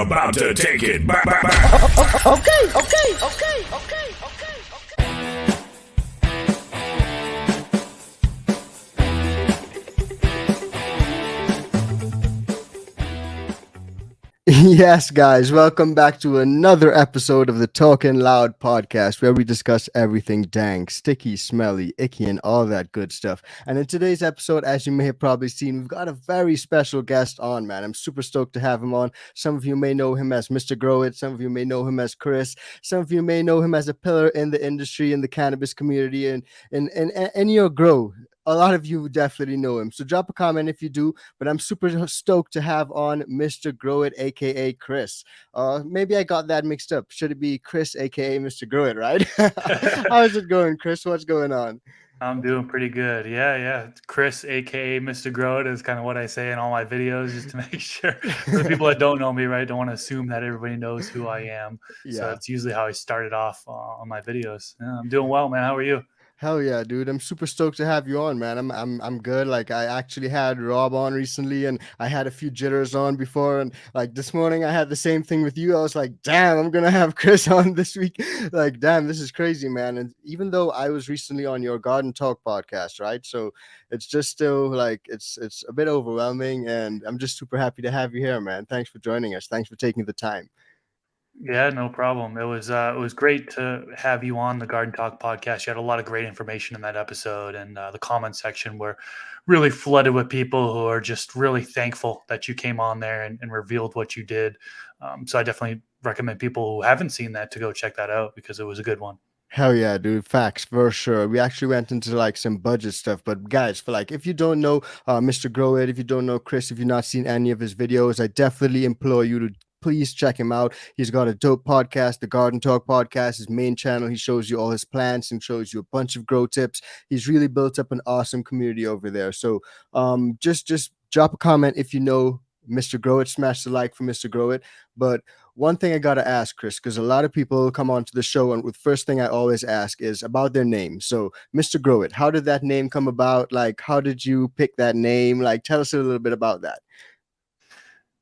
about to take it back. Okay. Yes, guys, welcome back to another episode of the Talkin Loud podcast where we discuss everything dank, sticky, smelly, icky, and all that good stuff. And in today's episode, as you may have probably seen, we've got a very special guest on, man. I'm super stoked to have him on. Some of you may know him as Mr. Growit, some of you may know him as Chris, some of you may know him as a pillar in the industry, in the cannabis community, and in your grow. A lot of you definitely know him. So drop a comment if you do. But I'm super stoked to have on Mr. Growit, aka Chris. Maybe I got that mixed up. Should it be Chris, aka Mr. Growit, right? How's it going, Chris? What's going on? I'm doing pretty good. Yeah. Chris, aka Mr. Growit, is kind of what I say in all my videos, just to make sure for the people that don't know me, right, don't want to assume that everybody knows who I am. Yeah. So that's usually how I started off on my videos. Yeah, I'm doing well, man. How are you? Hell yeah, dude. I'm super stoked to have you on, man. I'm good. Like, I actually had Rob on recently and I had a few jitters on before, and like this morning I had the same thing with you. I was like, damn, I'm gonna have Chris on this week. Like, damn, this is crazy, man. And even though I was recently on your Garden Talk podcast, right? So it's just still like it's a bit overwhelming, and I'm just super happy to have you here, man. Thanks for joining us. Thanks for taking the time. Yeah, no problem. It was great to have you on the Garden Talk podcast. You had a lot of great information in that episode, and the comment section were really flooded with people who are just really thankful that you came on there and revealed what you did. So I definitely recommend people who haven't seen that to go check that out because it was a good one. Hell yeah, dude. Facts for sure. We actually went into like some budget stuff, but guys, for like, if you don't know Mr. Growit, if you don't know Chris, if you've not seen any of his videos, I definitely implore you to please check him out. He's got a dope podcast, the Garden Talk podcast, his main channel. He shows you all his plants and shows you a bunch of grow tips. He's really built up an awesome community over there. So just drop a comment if you know Mr. Growit, smash the like for Mr. Growit. But one thing I gotta ask, Chris, because a lot of people come onto the show, and the first thing I always ask is about their name. So, Mr. Growit, how did that name come about? Like, how did you pick that name? Like, tell us a little bit about that.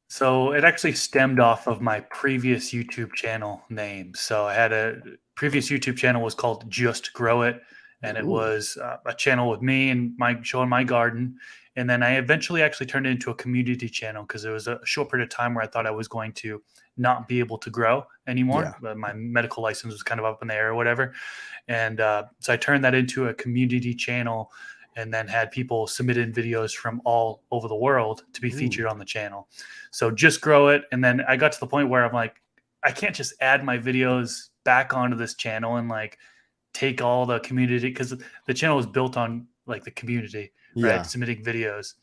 So it actually stemmed off of my previous YouTube channel name. So I had a previous YouTube channel was called Just Grow It, and it was a channel with me and my showing my garden. And then I eventually actually turned it into a community channel because there was a short period of time where I thought I was going to not be able to grow anymore. Yeah. My medical license was kind of up in the air or whatever. And so I turned that into a community channel and then had people submit in videos from all over the world to be featured on the channel. So Just Grow It. And then I got to the point where I'm like, I can't just add my videos back onto this channel and like take all the community, because the channel was built on like the community, right? Submitting videos.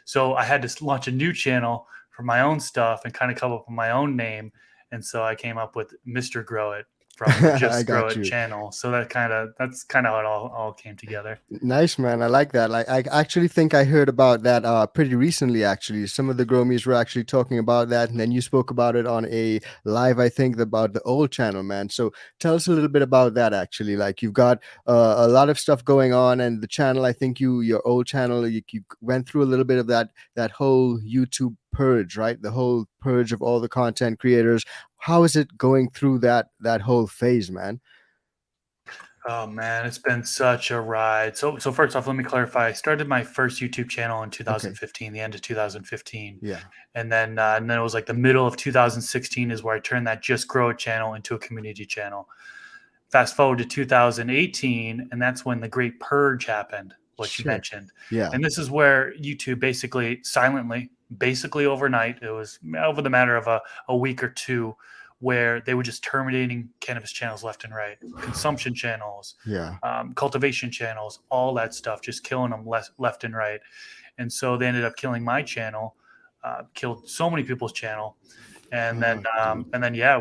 So I had to launch a new channel for my own stuff and kind of come up with my own name. And so I came up with Mr. Grow It from Just Grow It channel. So that's kind of how it all came together. Nice, man. I like that. Like, I actually think I heard about that pretty recently, actually. Some of the Gromies were actually talking about that, and then you spoke about it on a live, I think, about the old channel, man. So tell us a little bit about that, actually. Like, you've got a lot of stuff going on, and the channel, I think your old channel, you went through a little bit of that whole YouTube purge, right? The whole purge of all the content creators. How is it going through that whole phase, man? Oh man, it's been such a ride. So first off, let me clarify. I started my first YouTube channel in 2015, the end of 2015. Yeah. And then it was like the middle of 2016 is where I turned that Just Grow It channel into a community channel. Fast forward to 2018, and that's when the Great Purge happened, what you mentioned. Yeah. And this is where YouTube basically silently, basically overnight, it was over the matter of a week or two, where they were just terminating cannabis channels left and right, consumption channels, cultivation channels, all that stuff, just killing them left and right. And so they ended up killing my channel, killed so many people's channel. And then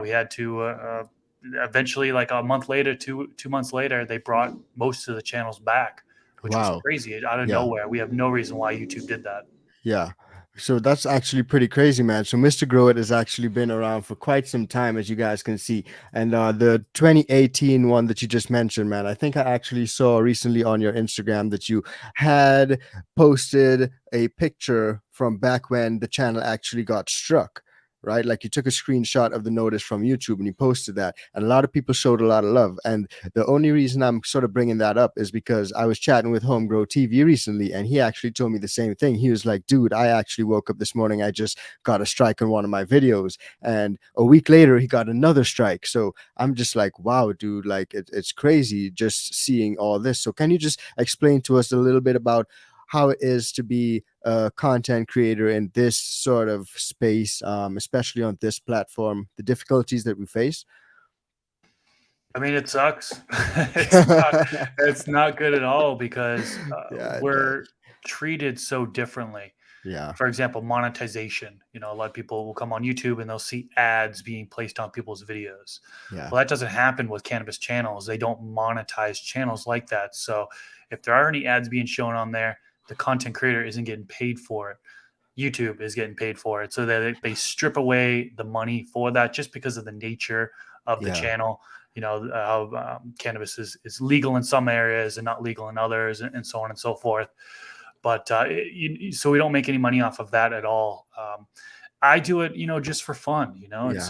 we had to eventually, like a month later, two months later, they brought most of the channels back, which was crazy out of nowhere. We have no reason why YouTube did that. Yeah. So that's actually pretty crazy, man. So Mr. Growit has actually been around for quite some time, as you guys can see. And the 2018 one that you just mentioned, man, I think I actually saw recently on your Instagram that you had posted a picture from back when the channel actually got struck, right? Like you took a screenshot of the notice from YouTube and you posted that, and a lot of people showed a lot of love. And the only reason I'm sort of bringing that up is because I was chatting with Homegrow TV recently, and he actually told me the same thing. He was like, dude, I actually woke up this morning, I just got a strike on one of my videos, and a week later he got another strike. So I'm just like, wow, dude, like it's crazy just seeing all this. So can you just explain to us a little bit about how it is to be a content creator in this sort of space, especially on this platform, the difficulties that we face? I mean, it sucks. It's not good at all because Yeah, it does. we're treated so differently. Yeah, For example, monetization. A lot of people will come on YouTube and they'll see ads being placed on people's videos. yeah, Well, that doesn't happen with cannabis channels. They don't monetize channels like that. So if there are any ads being shown on there, the content creator isn't getting paid for it. YouTube is getting paid for it. So they strip away the money for that just because of the nature of the yeah, channel. How cannabis is legal in some areas and not legal in others, and so on and so forth. But so we don't make any money off of that at all. I do it, just for fun. yeah.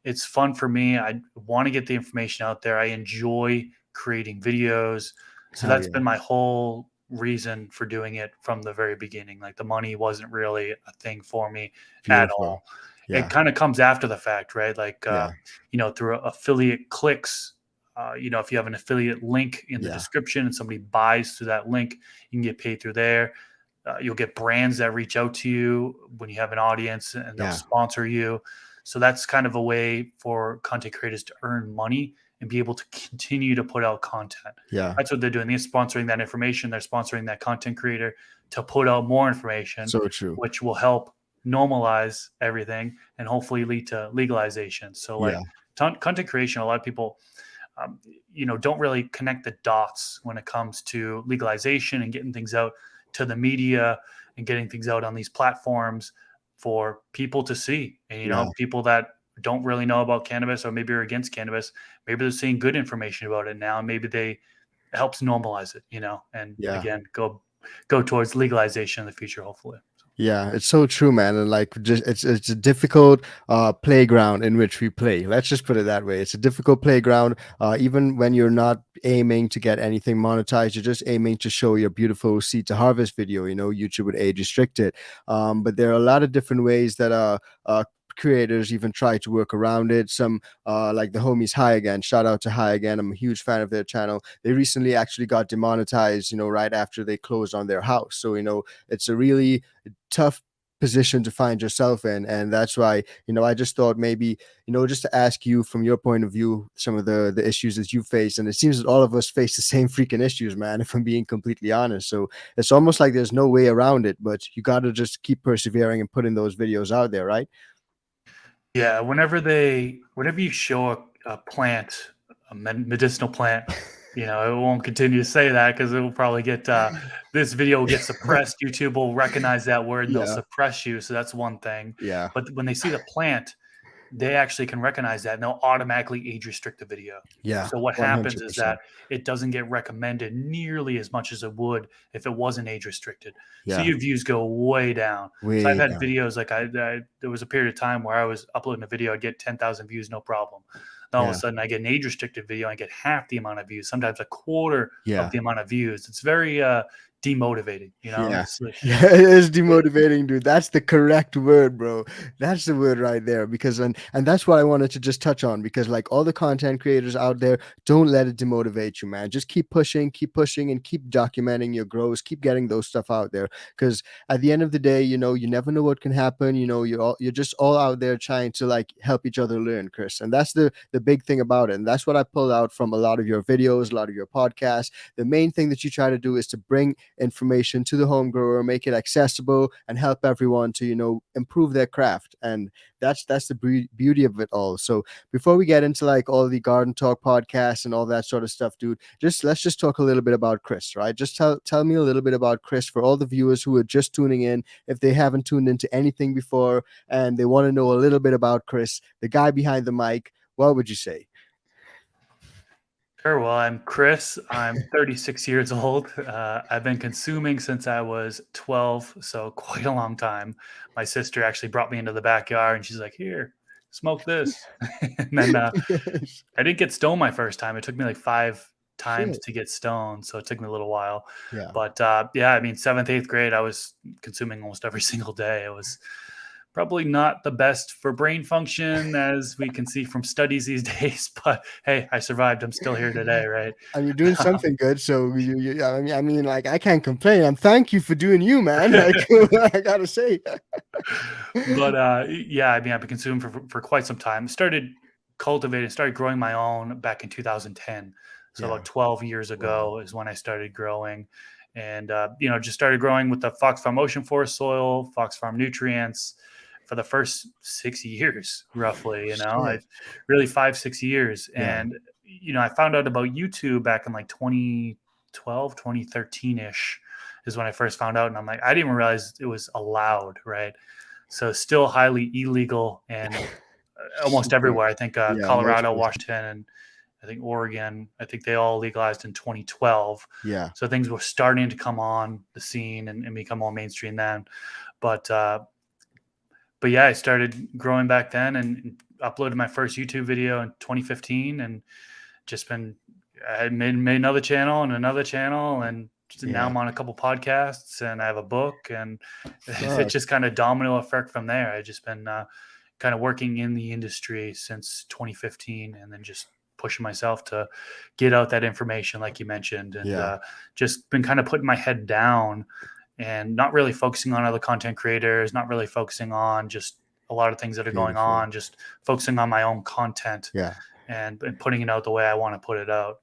It's fun for me. I want to get the information out there. I enjoy creating videos. So Hell that's yeah. been my whole reason for doing it from the very beginning. Like the money wasn't really a thing for me at Beautiful. all. It Yeah, kind of comes after the fact, right? Like, yeah, through affiliate clicks. If you have an affiliate link in the yeah, description and somebody buys through that link, you can get paid through there. You'll get brands that reach out to you when you have an audience and they'll yeah, sponsor you. So that's kind of a way for content creators to earn money and be able to continue to put out content. yeah. That's what they're doing. They're sponsoring that information. They're sponsoring that content creator to put out more information, So true. which will help normalize everything and hopefully lead to legalization. So, Yeah, like content creation, a lot of people, don't really connect the dots when it comes to legalization and getting things out to the media and getting things out on these platforms for people to see. And, yeah, people that don't really know about cannabis or maybe are against cannabis, maybe they're seeing good information about it now. And maybe it helps normalize it, and yeah. again, go towards legalization in the future, hopefully. Yeah, it's so true, man. And like just it's a difficult playground in which we play. Let's just put it that way. It's a difficult playground. Even when you're not aiming to get anything monetized, you're just aiming to show your beautiful seed to harvest video. YouTube would age restrict it. But there are a lot of different ways that creators even try to work around it. Some like the homies High Again. Shout out to High Again. I'm a huge fan of their channel. They recently actually got demonetized, right after they closed on their house. So, it's a really tough position to find yourself in, and that's why I just thought maybe just to ask you from your point of view some of the issues that you face. And it seems that all of us face the same freaking issues, man, if I'm being completely honest. So it's almost like there's no way around it, but you got to just keep persevering and putting those videos out there, right? Yeah, whenever you show a plant, a medicinal plant, it won't continue to say that because it will probably get this video will get suppressed. YouTube will recognize that word and they'll Yeah, suppress you. So that's one thing. yeah, But when they see the plant, they actually can recognize that and they'll automatically age restrict the video. yeah, So what happens is 100%. that it doesn't get recommended nearly as much as it would if it wasn't age restricted. So Yeah, your views go way down. So I've way had down. videos like there was a period of time where I was uploading a video, I'd get 10,000 views, no problem. Then all of Yeah, a sudden I get an age restricted video, I get half the amount of views, sometimes a quarter of yeah. the amount of views. It's very demotivating. Yeah. It's like, Yeah, it is demotivating, dude. That's the correct word, bro. That's the word right there. Because and that's what I wanted to just touch on, because like all the content creators out there, don't let it demotivate you, man. Just keep pushing, and keep documenting your growth, keep getting those stuff out there. Because at the end of the day, you never know what can happen. You're just all out there trying to like help each other learn, Chris. And that's the big thing about it. And that's what I pulled out from a lot of your videos, a lot of your podcasts. The main thing that you try to do is to bring information to the home grower, make it accessible, and help everyone to improve their craft. And that's the beauty of it all. So before we get into like all the garden talk podcasts and all that sort of stuff, dude, let's just talk a little bit about Chris, right? Just tell me a little bit about Chris for all the viewers who are just tuning in, if they haven't tuned into anything before and they want to know a little bit about Chris, the guy behind the mic. What would you say? Sure. Well, I'm Chris. I'm 36 years old. I've been consuming since I was 12, so quite a long time. My sister actually brought me into the backyard and she's like, "Here, smoke this." And then Yes. I didn't get stoned my first time. It took me like five times Shit. to get stoned, so it took me a little while. Yeah. But yeah, I mean, seventh, eighth grade, I was consuming almost every single day. It was probably not the best for brain function, as we can see from studies these days. But hey, I survived. I'm still here today, right? And you're doing something good, so I mean, like I can't complain. And thank you for doing you, man. Like I gotta say, But yeah, I mean, I've been consuming for quite some time. Started growing my own back in 2010. So yeah, about 12 years wow, ago is when I started growing, and just started growing with the Fox Farm Ocean Forest soil, Fox Farm nutrients for the first 6 years, roughly. I shit, really 5 6 years, yeah, and I found out about YouTube back in like 2012, 2013 ish is when I first found out, and I'm like, I didn't even realize it was allowed, right? So still highly illegal and almost super, everywhere. I think yeah, most Colorado, places, Washington, and I think Oregon. I think they all legalized in 2012. yeah, So things were starting to come on the scene and become more mainstream then. But yeah, I started growing back then and uploaded my first YouTube video in 2015, and just been I made another channel and another channel, and now yeah, I'm on a couple podcasts and I have a book, and it's fuck, just kind of domino effect from there. I've just been kind of working in the industry since 2015, and then just pushing myself to get out that information like you mentioned, and yeah, just been kind of putting my head down and not really focusing on other content creators, not really focusing on just a lot of things that are going beautiful, on, just focusing on my own content yeah. and putting it out the way I want to put it out.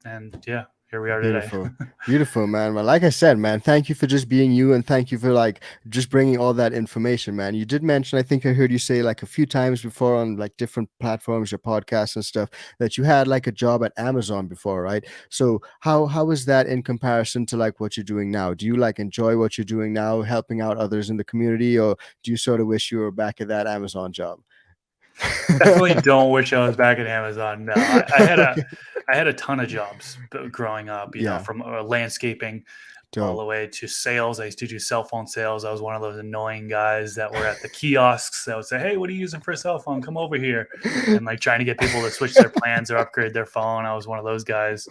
And yeah, here we are today. Beautiful. Beautiful, man. Well, like I said, man, thank you for just being you and thank you for like just bringing all that information, man. You did mention, I think I heard you say like a few times before on like different platforms, your podcasts and stuff, that you had like a job at Amazon before, right? So how is that in comparison to like what you're doing now? Do you like enjoy what you're doing now, helping out others in the community, or do you sort of wish you were back at that Amazon job? Definitely don't wish I was back at Amazon. No, I had a ton of jobs growing up. Yeah, From landscaping all dope. the way to sales. I used to do cell phone sales. I was one of those annoying guys that were at the kiosks that would say, "Hey, what are you using for a cell phone? Come over here," and like trying to get people to switch their plans or upgrade their phone. I was one of those guys.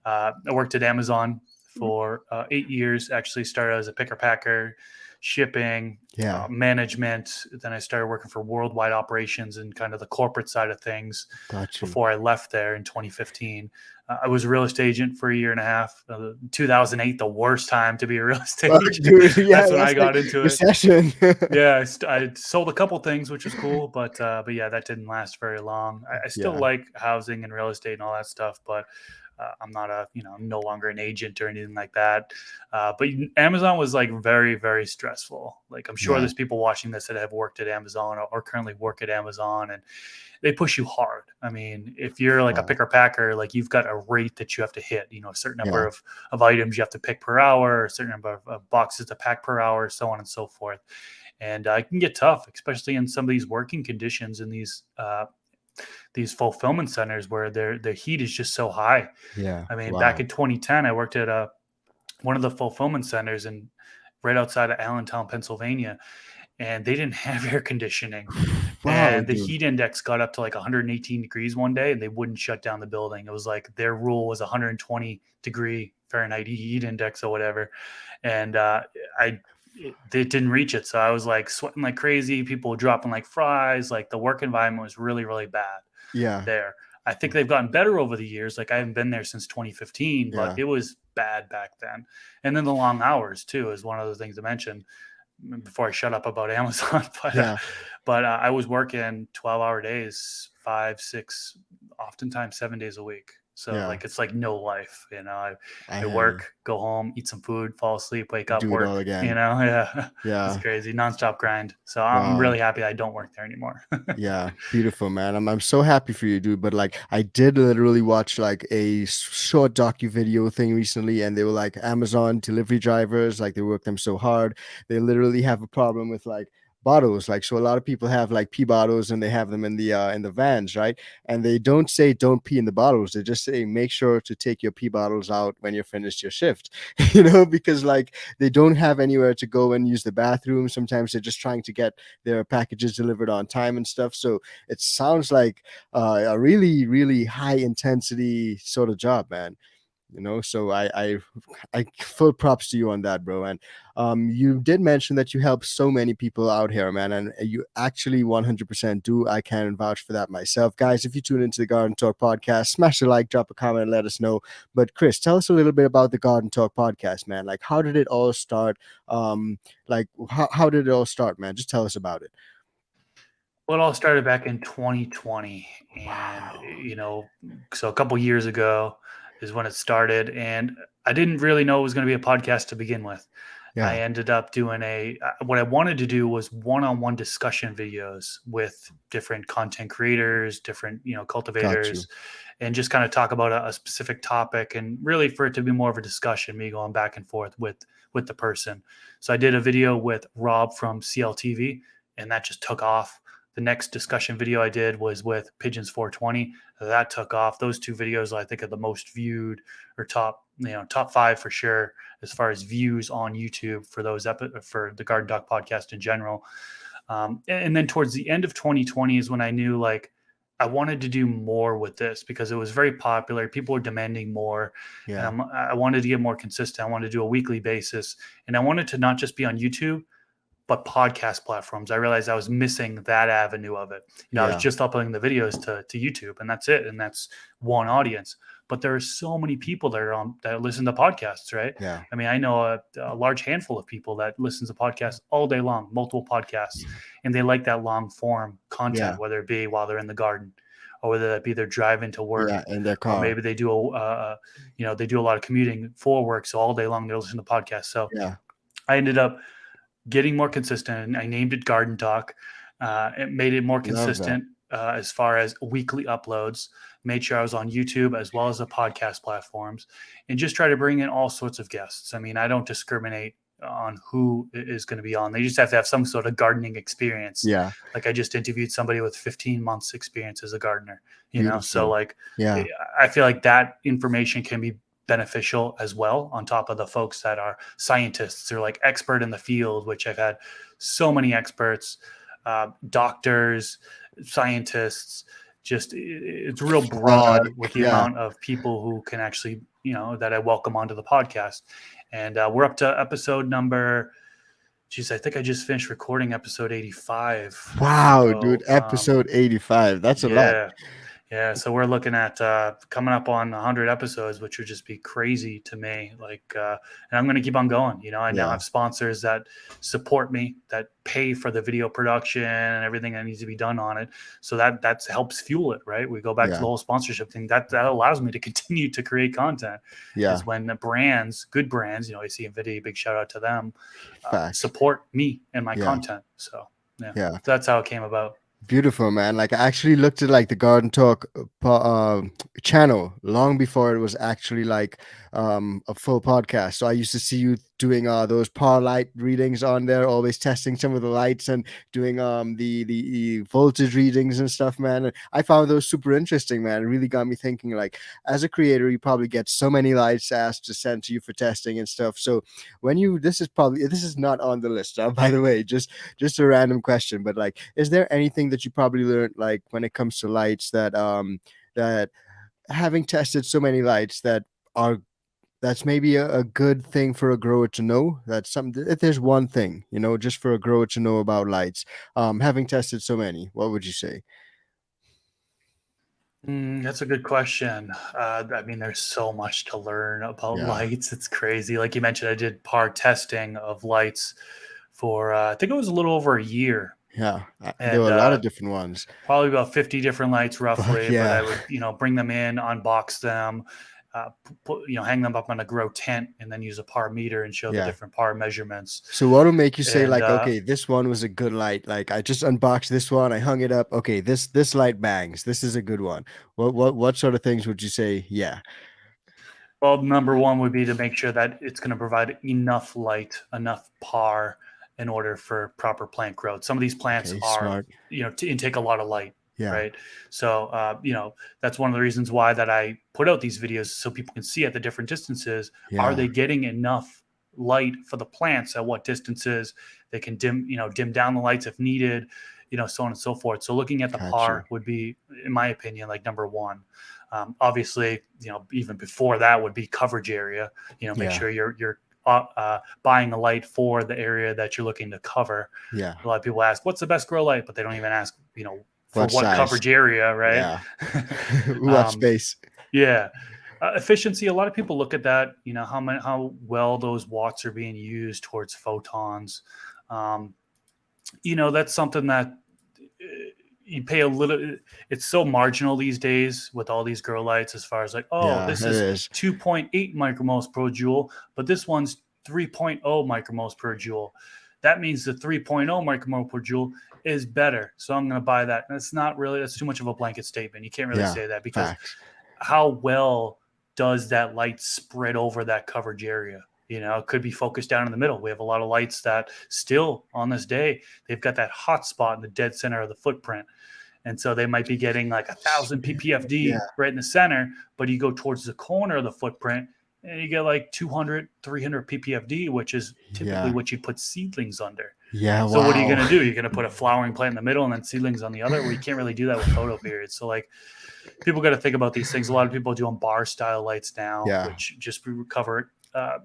I worked at Amazon for 8 years. Actually, started as a picker packer, shipping, Yeah, management. Then I started working for worldwide operations and kind of the corporate side of things got you. before I left there in 2015. I was a real estate agent for a year and a half. 2008, the worst time to be a real estate Fuck, agent. dude. Yeah, That's when I that's like got into it. recession. Yeah, I sold a couple things, which was cool, but yeah, that didn't last very long. I still Yeah, like housing and real estate and all that stuff, but I'm not I'm no longer an agent or anything like that. But Amazon was like very, very stressful. Like I'm sure yeah, there's people watching this that have worked at Amazon or currently work at Amazon, and they push you hard. I mean, if you're like a wow. picker packer, like you've got a rate that you have to hit, a certain number Yeah, of items you have to pick per hour, a certain number of boxes to pack per hour, so on and so forth. And it can get tough, especially in some of these working conditions in these fulfillment centers where their heat is just so high. yeah. I mean, back Wow. in 2010, I worked at one of the fulfillment centers in right outside of Allentown, Pennsylvania, and they didn't have air conditioning. Wow, And the dude. heat index got up to like 118 degrees one day, and they wouldn't shut down the building. It was like their rule was 120-degree Fahrenheit heat index or whatever, and they didn't reach it. So I was like sweating like crazy. People were dropping like flies. Like the work environment was really, really bad Yeah, there. I think they've gotten better over the years. Like I haven't been there since 2015, but yeah, it was bad back then. And then the long hours too is one of the things to mention before I shut up about Amazon. yeah. But I was working 12-hour days, 5, 6, oftentimes 7 days a week. So Yeah. like it's like no life. I I hear you. work, go home, eat some food, fall asleep, wake up, Do it all work. again. Yeah, it's Yeah. crazy, nonstop grind. So I'm Wow. really happy I don't work there anymore. Yeah, beautiful, man. I'm so happy for you, dude. But like, I did literally watch like a short docu video thing recently, and they were like Amazon delivery drivers, like they work them so hard. They literally have a problem with like bottles. Like, so a lot of people have like pee bottles and they have them in the vans, right? And they don't say don't pee in the bottles. They just say make sure to take your pee bottles out when you're finished your shift, because like they don't have anywhere to go and use the bathroom. Sometimes they're just trying to get their packages delivered on time and stuff. So it sounds like a really, really high intensity sort of job, man. So I full props to you on that, bro. And you did mention that you help so many people out here, man, and you actually 100% do. I can vouch for that myself. Guys, if you tune into the Garden Talk podcast, smash a like, drop a comment, and let us know. But Chris, tell us a little bit about the Garden Talk podcast, man. Like, how did it all start? Like, how did it all start, man? Just tell us about it. Well, it all started back in 2020, and Wow. so a couple years ago is when it started, and I didn't really know it was going to be a podcast to begin with. I Yeah, ended up doing what I wanted to do was one-on-one discussion videos with different content creators, different got you. cultivators, and just kind of talk about a specific topic, and really for it to be more of a discussion, me going back and forth with the person. So I did a video with Rob from CLTV, and that just took off. The next discussion video I did was with Pigeons 420. That took off. Those two videos I think are the most viewed, or top five for sure as far as views on YouTube for for the Garden Talk podcast in general. And then towards the end of 2020 is when I knew like I wanted to do more with this because it was very popular. People were demanding more, and Yeah, I wanted to get more consistent. I wanted to do a weekly basis, and I wanted to not just be on YouTube but podcast platforms. I realized I was missing that avenue of it. I was yeah, just uploading the videos to YouTube, and that's it, and that's one audience. But there are so many people that listen to podcasts, right? yeah, I mean, I know a large handful of people that listen to podcasts all day long, multiple podcasts, and they like that long form yeah, content, whether it be while they're in the garden, or whether that be they're driving to work, yeah. In their or car. maybe they do they do a lot of commuting for work, so all day long they're listening to podcasts. So Yeah, I ended up getting more consistent. I named it Garden Talk. It made it more love that. consistent as far as weekly uploads. Made sure I was on YouTube as well as the podcast platforms, and just try to bring in all sorts of guests. I mean, I don't discriminate on who is going to be on. They just have to have some sort of gardening experience. Yeah, Like I just interviewed somebody with 15 months experience as a gardener. So beautiful. like Yeah, I feel like that information can be beneficial as well, on top of the folks that are scientists or like expert in the field, which I've had so many experts, doctors, scientists. Just it's real broad with the yeah. amount of people who can actually, that I welcome onto the podcast. And we're up to episode number, geez, I think I just finished recording episode 85. Wow, dude, So episode 85. That's a lot. yeah, yeah, so we're looking at coming up on 100 episodes, which would just be crazy to me. And I'm going to keep on going. I now Yeah, have sponsors that support me, that pay for the video production and everything that needs to be done on it. So that helps fuel it, right? We go back to yeah, the whole sponsorship thing. That allows me to continue to create content. yeah. Is when the brands, good brands, AC Nvidia, big shout out to them, Facts. support me and my Yeah, content. So yeah, yeah. that's how it came about. Beautiful, man. Like, I actually looked at like the Garden Talk channel long before it was actually like a full podcast. So I used to see you doing those power light readings on there, always testing some of the lights and doing the voltage readings and stuff, man. And I found those super interesting, man. It really got me thinking. Like, as a creator, you probably get so many lights asked to send to you for testing and stuff. So when you this is not on the list, by the way, just a random question, but like, is there anything that you probably learned, like when it comes to lights, that having tested so many lights, are that's maybe a good thing for a grower to know? That's something, if there's one thing, just for a grower to know about lights, having tested so many, what would you say? That's a good question. I mean, there's so much to learn about Yeah, lights. It's crazy. Like you mentioned, I did par testing of lights for, I think it was a little over a year, yeah. There and were a lot of different ones. probably about 50 different lights Fuck roughly. But I yeah. would, bring them in, unbox them, hang them up on a grow tent, and then use a par meter and show the Yeah. different par measurements. So what will make you say And like, okay, this one was a good light? Like, I just unboxed this one, I hung it up. Okay, this light bangs. This is a good one. What sort of things would you say? Yeah. well, number one would be to make sure that it's going to provide enough light, enough par, in order for proper plant growth. Some of these plants Okay, are, smart. to intake a lot of light, Yeah. right? So, that's one of the reasons why that I put out these videos so people can see at the different distances. Are Yeah. they getting enough light for the plants at what distances? They can dim down the lights if needed, so on and so forth. So looking at the Got you. PAR would be, in my opinion, like number one. Obviously, even before that would be coverage area. Make Yeah. sure you're buying a light for the area that you're looking to cover. Yeah. A lot of people ask, "What's the best grow light?" But they don't even ask, for What what size? coverage area, right? Yeah. What space? Yeah. Efficiency. A lot of people look at that. How well those watts are being used towards photons. That's something that you pay a little. It's so marginal these days with all these grow lights, as far as like, Yeah, this it is is. 2.8 micromoles per joule, but this one's 3.0 micromoles per joule. That means the 3.0 micromole per joule is better. So I'm going to buy that. And that's too much of a blanket statement. You can't really Yeah, say that, because facts. how well does that light spread over that coverage area? It could be focused down in the middle. We have a lot of lights that still on this day, they've got that hot spot in the dead center of the footprint. And so they might be getting like 1,000 ppfd Yeah. right in the center, but you go towards the corner of the footprint and you get like 200, 300 ppfd, which is typically Yeah. what you put seedlings under. Yeah. So what are you Wow. going to do? You're going to put a flowering plant in the middle and then seedlings on the other? Well, you can't really do that with photo periods. So like, people got to think about these things. A lot of people are doing bar style lights now, Yeah. which just recover.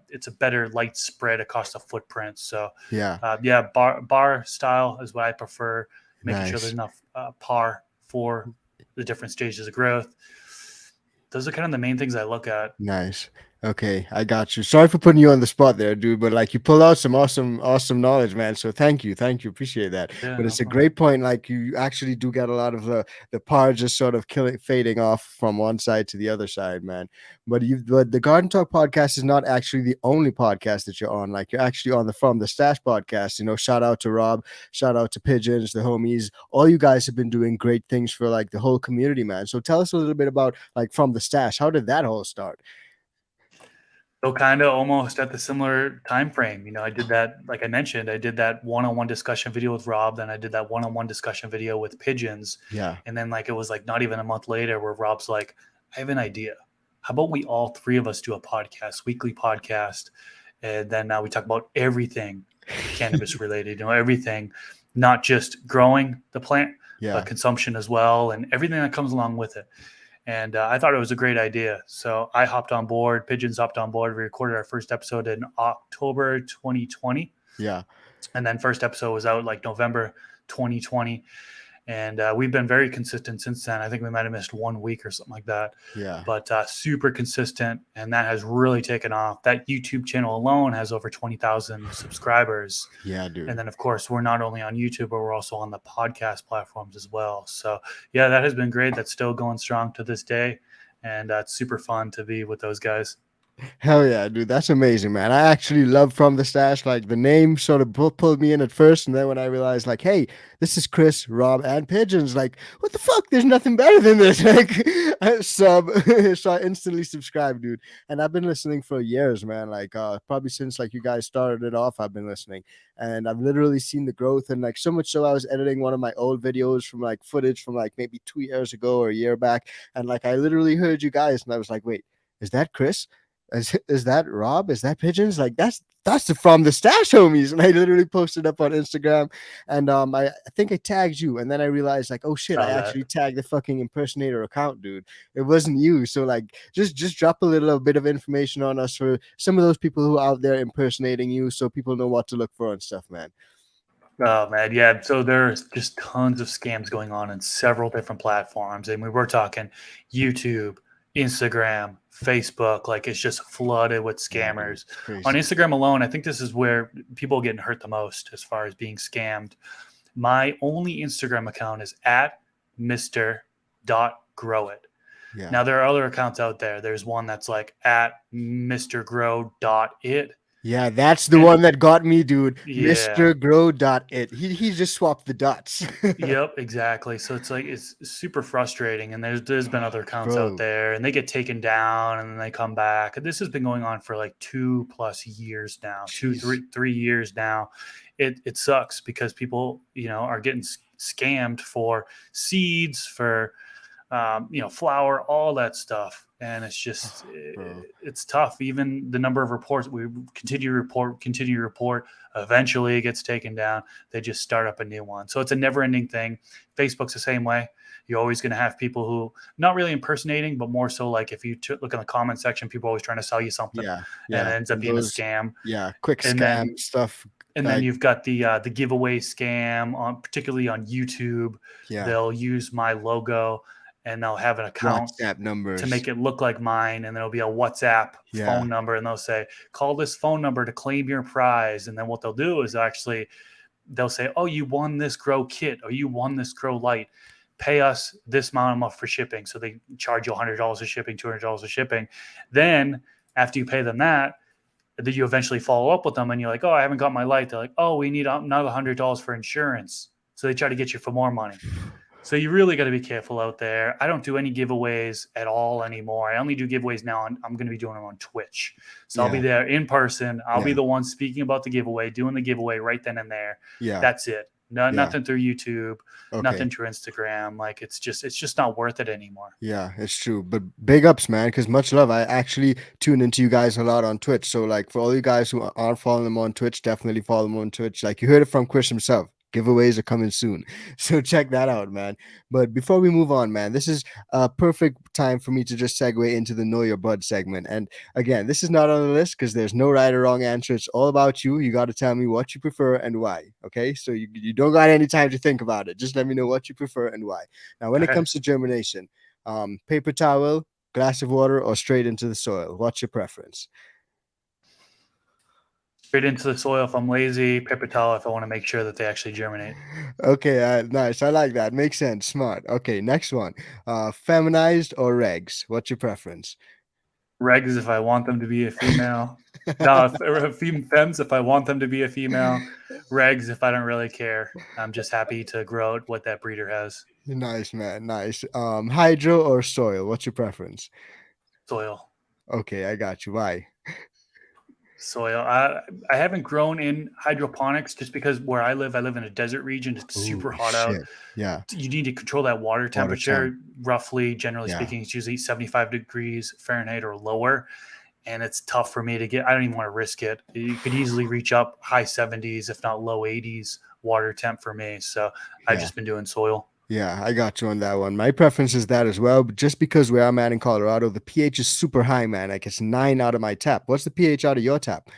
It's a better light spread across the footprint. So Yeah. bar style is what I prefer. Making sure there's Nice. enough PAR for the different stages of growth. Those are kind of the main things I look at. Nice. Okay, I got you. Sorry for putting you on the spot there, dude, but like you pull out some awesome knowledge, man. So thank you, appreciate that. Yeah, But no it's a problem. great point. Like you actually do get a lot of the par just sort of fading off from one side to the other side, man. But the Garden Talk podcast is not actually the only podcast that you're on. Like you're actually on the From the Stash podcast. Shout out to Rob, shout out to Pigeons, the homies. All you guys have been doing great things for like the whole community, man. So tell us a little bit about like From the Stash. How did that all start? So kind of almost at the similar time frame. I did that, like I mentioned, I did that one-on-one discussion video with Rob, then I did that one-on-one discussion video with Pigeons. Yeah. And then like it was like not even a month later where Rob's like, I have an idea. How about we all three of us do a podcast, weekly podcast, and then now we talk about everything cannabis related, everything, not just growing the plant, but consumption as well, and everything that comes along with it. And I thought it was a great idea. So I hopped on board. Pigeons hopped on board. We recorded our first episode in October 2020. Yeah. And then first episode was out like November 2020. And we've been very consistent since then. I think we might have missed 1 week or something like that. Yeah. But super consistent. And that has really taken off. That YouTube channel alone has over 20,000 subscribers. Yeah, dude. And then, of course, we're not only on YouTube, but we're also on the podcast platforms as well. So, yeah, that has been great. That's still going strong to this day. And it's super fun to be with those guys. Hell yeah, dude. That's amazing, man. I actually love From the Stash. Like the name sort of pulled me in at first. And then when I realized like, hey, this is Chris, Rob, and Pigeons, like, what the fuck? There's nothing better than this. Like so I instantly subscribed, dude. And I've been listening for years, man. Like probably since like you guys started it off, I've been listening. And I've literally seen the growth. And like so much so I was editing one of my old videos from like footage from like maybe 2 years ago or a year back. And like I literally heard you guys and I was like, wait, is that Chris? Is that Rob? Is that Pigeons? Like that's the From the Stash homies. And I literally posted up on Instagram and I think I tagged you and then I realized like, oh shit, I actually tagged the fucking impersonator account, dude. It wasn't you. So like just drop a little bit of information on us for some of those people who are out there impersonating you so people know what to look for and stuff, man. Oh man, yeah. So there's just tons of scams going on in several different platforms. And we were talking YouTube, Instagram, Facebook, like it's just flooded with scammers. On Instagram alone, I think this is where people are getting hurt the most as far as being scammed. My only Instagram account is at Mr.Growit. Yeah. Now there are other accounts out there. There's one that's like at mrgrow.it. Yeah, that's the And one that got me, dude. yeah. Mr. Grow.it. He just swapped the dots. Yep, exactly. So it's like it's super frustrating, and there's been other accounts out Bro, there, and they get taken down, and then they come back. And this has been going on for like 2+ years now, two, jeez. 3 years now. It sucks because people, are getting scammed for seeds, for flour, all that stuff. And it's just Bro. it's tough. Even the number of reports we continue to report, eventually it gets taken down. They just start up a new one. So it's a never ending thing. Facebook's the same way. You're always going to have people who not really impersonating, but more so like if you look in the comment section, people are always trying to sell you something, Yeah, and yeah. it ends up And being a those, scam. yeah, quick And scam then stuff. and then Like, you've got the giveaway scam on, particularly on YouTube. yeah, They'll use my logo, and they'll have an account WhatsApp to numbers. make it look like mine, and there'll be a WhatsApp Yeah, phone number, and they'll say, call this phone number to claim your prize. And then what they'll do is actually they'll say, oh, you won this Grow kit, or you won this Grow light, pay us this amount for shipping. So they charge you $100 of shipping, $200 of shipping. Then after you pay them that, you eventually follow up with them, and you're like, oh, I haven't got my light. They're like, oh, we need another $100 for insurance. So they try to get you for more money. So you really got to be careful out there. I don't do any giveaways at all anymore. I only do giveaways now. I'm going to be doing them on Twitch. So I'll be yeah, there in person. I'll be yeah, the one speaking about the giveaway, doing the giveaway right then and there. yeah, That's it. No, yeah. nothing through YouTube, Okay. nothing through Instagram. Like it's just not worth it anymore. Yeah, it's true. But big ups, man, because much love. I actually tune into you guys a lot on Twitch. So, like, for all you guys who aren't following them on Twitch, definitely follow them on Twitch. Like, you heard it from Chris himself. Giveaways are coming soon. So, check that out, man. But before we move on, man, this is a perfect time for me to just segue into the Know Your Bud segment. And again, this is not on the list because there's no right or wrong answer. It's all about you. You got to tell me what you prefer and why. Okay. So, you don't got any time to think about it. Just let me know what you prefer and why. Now, when it Okay. comes to germination, paper towel, glass of water, or straight into the soil? What's your preference? Straight into the soil if I'm lazy, paper towel if I want to make sure that they actually germinate. Okay, nice. I like that. Makes sense. Smart. Okay, next one. Feminized or regs? What's your preference? Regs if I want them to be a female. No, femmes if I want them to be a female. Regs if I don't really care. I'm just happy to grow out what that breeder has. Nice, man. Nice. Hydro or soil? What's your preference? Soil. Okay, I got you. Why? Soil. I haven't grown in hydroponics just because where I live in a desert region. It's Oh super hot out. shit. Yeah. You need to control that water Water temp. temperature. Roughly, generally Yeah. speaking, it's usually 75 degrees Fahrenheit or lower. And it's tough for me to get. I don't even want to risk it. You could easily reach up high 70s, if not low 80s water temp for me. So I've Yeah. just been doing soil. Yeah, I got you on that one. My preference is that as well, but just because where I'm at in Colorado, the pH is super high, man. Like it's 9 out of my tap. What's the pH out of your tap?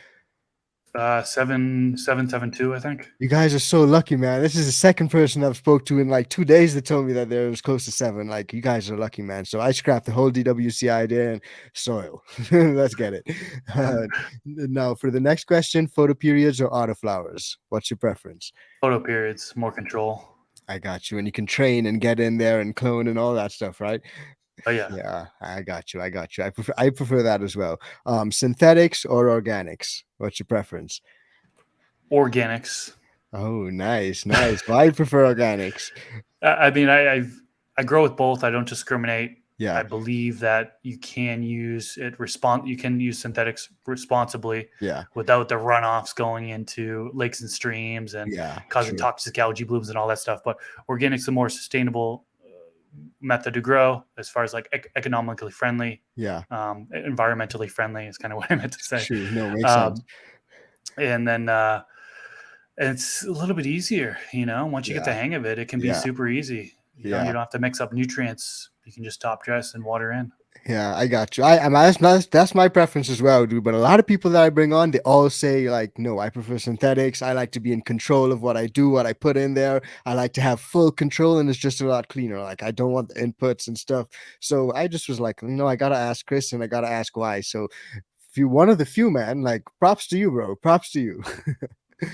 7772, I think. You guys are so lucky, man. This is the second person I've spoke to in like 2 days that told me that there was close to 7. Like you guys are lucky, man. So I scrapped the whole DWC idea and soil. Let's get it. Now for the next question, photo periods or autoflowers? What's your preference? Photo periods, more control. I got you. And you can train and get in there and clone and all that stuff, right? Oh yeah, Yeah, I got you. I got you. I prefer that as well. Synthetics or organics? What's your preference? organics. Oh, nice, nice. Well, I prefer organics. I mean, I grow with both. I don't discriminate. I Yeah, believe that you can use it you can use synthetics responsibly yeah, without the runoffs going into lakes and streams and yeah. causing True. toxic algae blooms and all that stuff. But organics a more sustainable method to grow as far as like economically friendly, Yeah, environmentally friendly is kind of what I meant to say. true. No, makes sense. Um, and then it's a little bit easier, once you get the Yeah, hang of it, it can be yeah, super easy. You yeah, don't have to mix up nutrients. You can just top dress and water in. yeah. I got you. That's my preference as well, dude. But a lot of people that I bring on, they all say like, no, I prefer synthetics. I like to be in control of what I do, what I put in there. I like to have full control, and it's just a lot cleaner. Like I don't want the inputs and stuff. So I just was like, I gotta ask Chris, and I gotta ask why. So if you one of the few, man, like props to you, bro. Props to you.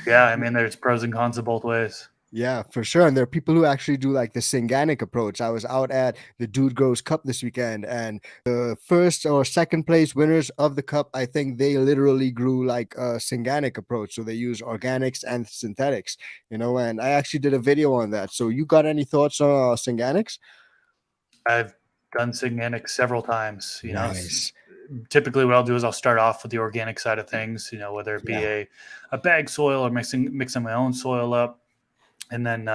Yeah, I mean, there's pros and cons of both ways. Yeah, for sure. And there are people who actually do like the Singanic approach. I was out at the Dude Grows Cup this weekend, and the first or second place winners of the cup, I think they literally grew like a Singanic approach. So they use organics and synthetics, and I actually did a video on that. So you got any thoughts on Singanics? I've done organic several times. Nice. Typically what I'll do is I'll start off with the organic side of things, whether it be Yeah. a bag soil or mixing my own soil up. And then,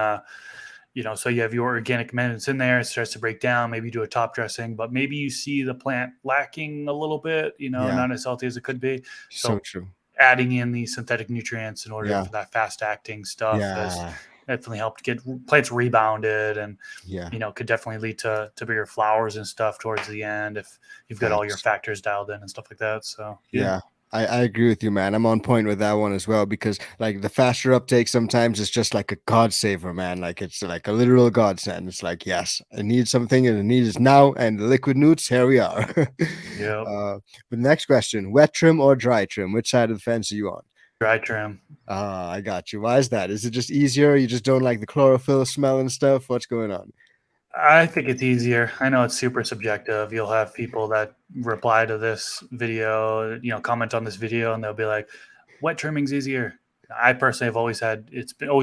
so you have your organic amendments in there. It starts to break down. Maybe you do a top dressing, but maybe you see the plant lacking a little bit, Yeah. not as healthy as it could be. So So true. adding in the synthetic nutrients in order Yeah. for that fast acting stuff has Yeah. definitely helped get plants rebounded, and Yeah. could definitely lead to bigger flowers and stuff towards the end if you've got all your Facts. factors dialed in and stuff like that. So Yeah. I agree with you, man. I'm on point with that one as well because like the faster uptake sometimes is just like a god saver, man. Like it's like a literal godsend. It's like, yes, I need something and it needs now, and the liquid newts, here we are. yeah, But next question, wet trim or dry trim? Which side of the fence are you on? dry trim. I got you. Why is that? Is it just easier? You just don't like the chlorophyll smell and stuff? What's going on? I think it's easier. I know it's super subjective. You'll have people that reply to this video, comment on this video, and they'll be like, "Wet trimming's easier." I personally have always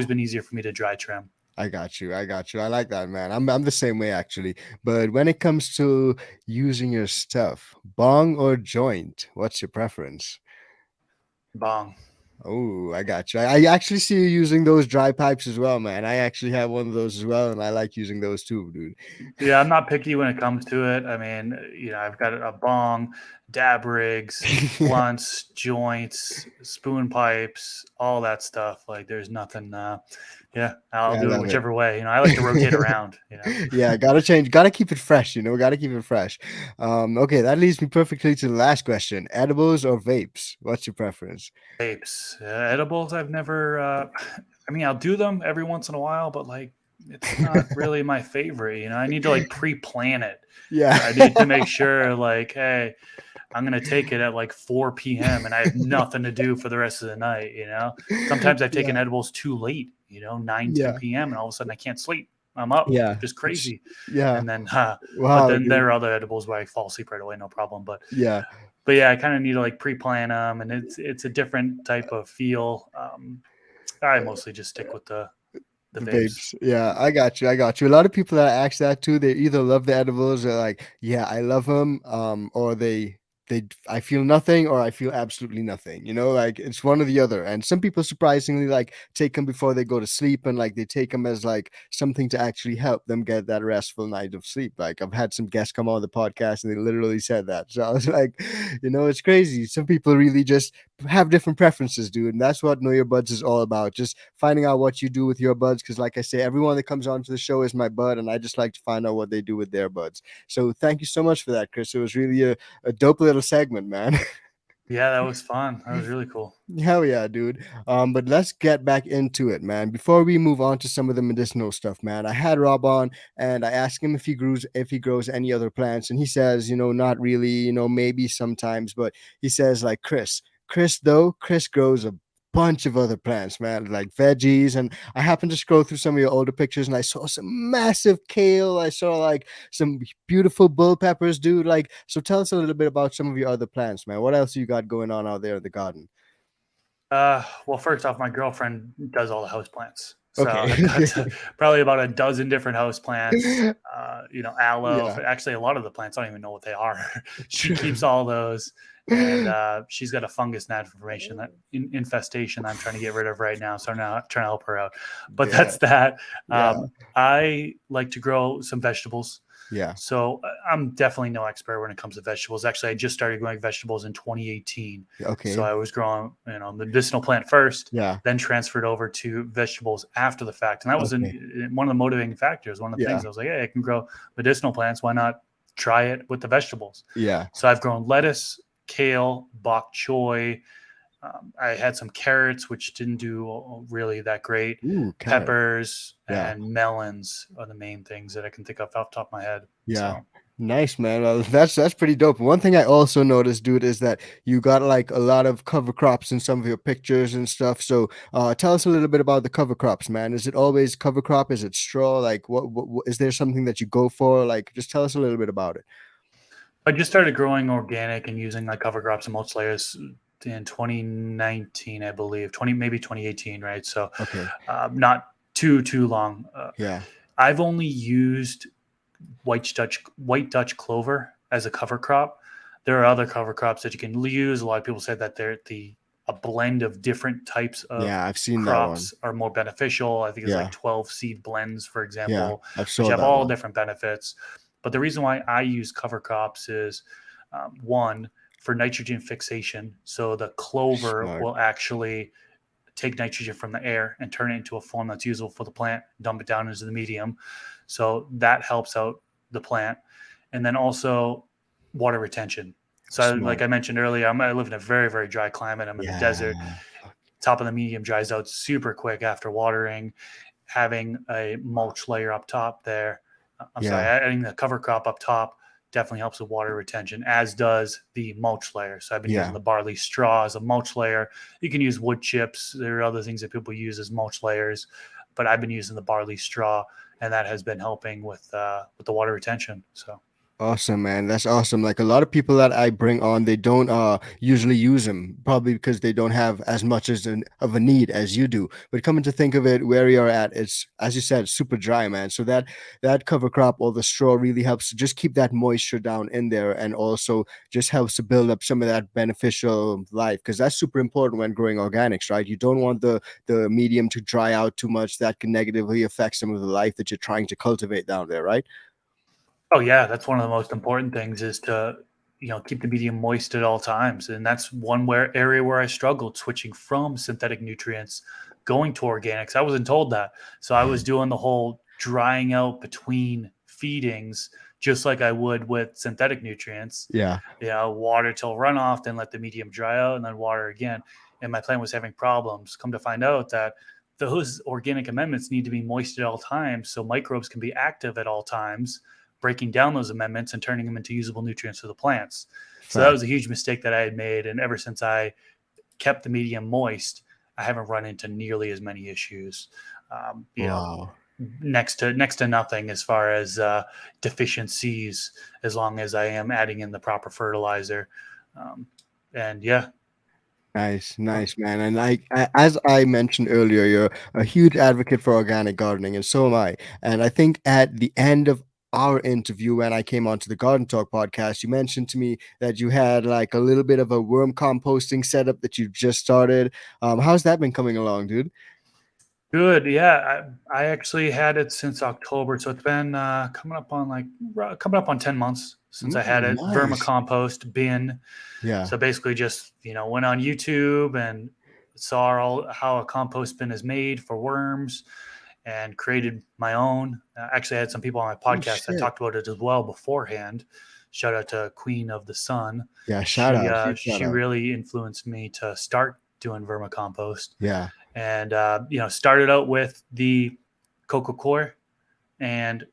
been easier for me to dry trim. I got you. I got you. I like that, man. I'm the same way actually. But when it comes to using your stuff, bong or joint, what's your preference? Bong. Oh, I got you. I actually see you using those dry pipes as well, man. I actually have one of those as well, and I like using those too, dude. Yeah, I'm not picky when it comes to it. I mean, I've got a bong, dab rigs, blunts, joints, spoon pipes, all that stuff. Like, there's nothing. Yeah, I'll Yeah, I do it love it. whichever way. I like to rotate around. Yeah, gotta change, gotta keep it fresh, gotta keep it fresh. Okay, that leads me perfectly to the last question. Edibles or vapes? What's your preference? Vapes, edibles. I've never. I mean, I'll do them every once in a while, but like, it's not really my favorite. I need to like pre-plan it. Yeah. I need to make sure, like, hey, I'm gonna take it at like 4 p.m. and I have nothing to do for the rest of the night. Sometimes I've taken Yeah. edibles too late. 9, 10 Yeah. p.m. and all of a sudden I can't sleep. I'm up, Yeah. just crazy. Yeah. And then, but Wow, then dude. there are other edibles where I fall asleep right away, no problem. But Yeah. yeah, I kind of need to like pre-plan them, and it's a different type of feel. I mostly just stick with the The vapes. vapes. Yeah, I got you. I got you. A lot of people that ask that too, they either love the edibles or like, yeah, I love them, or I feel nothing or I feel absolutely nothing. Like it's one or the other. And some people surprisingly like take them before they go to sleep, and like they take them as like something to actually help them get that restful night of sleep. Like I've had some guests come on the podcast and they literally said that. So I was like, it's crazy. Some people really just have different preferences, dude. And that's what Know Your Buds is all about. Just finding out what you do with your buds. Because, like I say, everyone that comes onto the show is my bud, and I just like to find out what they do with their buds. So, thank you so much for that, Chris. It was really a dope little segment, man. Yeah, that was fun. That was really cool. Hell yeah, dude. But let's get back into it, man. Before we move on to some of the medicinal stuff, man, I had Rob on and I asked him if he grows any other plants, and he says, not really, maybe sometimes, but he says like Chris grows a bunch of other plants, man, like veggies. And I happened to scroll through some of your older pictures and I saw some massive kale. I saw like some beautiful bull peppers, dude. Like, so tell us a little bit about some of your other plants, man. What else you got going on out there in the garden? Well, first off, my girlfriend does all the house plants. So Okay. I've got probably about a dozen different house plants, aloe. Yeah. Actually, a lot of the plants, I don't even know what they are. She keeps all those. And she's got a fungus gnat infestation I'm trying to get rid of right now. So I'm now trying to help her out. But Yeah. that's that. Yeah. I like to grow some vegetables. Yeah. So I'm definitely no expert when it comes to vegetables. Actually, I just started growing vegetables in 2018. Okay. So I was growing, the medicinal plant first, Yeah. then transferred over to vegetables after the fact. And that was one of the motivating factors. One of the things I was like, hey, I can grow medicinal plants. Why not try it with the vegetables? Yeah. So I've grown lettuce, kale, bok choy, I had some carrots, which didn't do really that great. Ooh, carrot. Peppers Yeah. and melons are the main things that I can think of off the top of my head. Yeah. So. Nice, man. Well, that's pretty dope. One thing I also noticed, dude, is that you got like a lot of cover crops in some of your pictures and stuff. So, tell us a little bit about the cover crops, man. Is it always cover crop? Is it straw? Like, what is there something that you go for? Like, just tell us a little bit about it. I just started growing organic and using like cover crops and mulch layers in 2019, I believe, maybe 2018, right? So Okay. not too long. Yeah. I've only used white Dutch clover as a cover crop. There are other cover crops that you can use. A lot of people say that a blend of different types of Yeah, I've seen that one. crops are more beneficial. I think it's Yeah. like 12 seed blends, for Yeah, example, I've which saw have that all one. different benefits. But the reason why I use cover crops is one, for nitrogen fixation. So the clover Smart. will actually take nitrogen from the air and turn it into a form that's usable for the plant, dump it down into the medium. So that helps out the plant. And then also water retention. So like Smart. I mentioned earlier, I live in a very, very dry climate. I'm in the desert. Yeah. Top of the medium dries out super quick after watering. Having a mulch layer up top there, adding the cover crop up top definitely helps with water retention, as does the mulch layer. So I've been using the barley straw as a mulch layer. You can use wood chips. There are other things that people use as mulch layers, but I've been using the barley straw, and that has been helping with the water retention. So. Awesome, man. That's awesome. Like a lot of people that I bring on, they don't usually use them, probably because they don't have as much of a need as you do. But coming to think of it, where you're at, it's, as you said, super dry, man. So that cover crop or the straw really helps to just keep that moisture down in there, and also just helps to build up some of that beneficial life, because that's super important when growing organics, right? You don't want the medium to dry out too much. That can negatively affect some of the life that you're trying to cultivate down there, right? Oh yeah, that's one of the most important things, is to, keep the medium moist at all times. And that's one area where I struggled, switching from synthetic nutrients going to organics. I wasn't told that. So I was doing the whole drying out between feedings, just like I would with synthetic nutrients. Yeah. Water till runoff, then let the medium dry out, and then water again. And my plant was having problems. Come to find out that those organic amendments need to be moist at all times, so microbes can be active at all times, breaking down those amendments and turning them into usable nutrients for the plants. So that was a huge mistake that I had made. And ever since I kept the medium moist, I haven't run into nearly as many issues. Next to nothing as far as deficiencies, as long as I am adding in the proper fertilizer. And yeah. Nice, man. And as I mentioned earlier, you're a huge advocate for organic gardening, and so am I. And I think at the end of our interview, when I came onto the Garden Talk podcast, you mentioned to me that you had like a little bit of a worm composting setup that you just started. How's that been coming along, dude? Good. Yeah. I actually had it since October. So it's been coming up on 10 months since I had it. Nice. Vermicompost bin. Yeah. So basically just, went on YouTube and saw how a compost bin is made for worms, and created my own. Actually, I had some people on my podcast that talked about it as well beforehand. Shout out to Queen of the Sun. Yeah, shout out. She really influenced me to start doing vermicompost. Yeah. And, started out with the coco coir and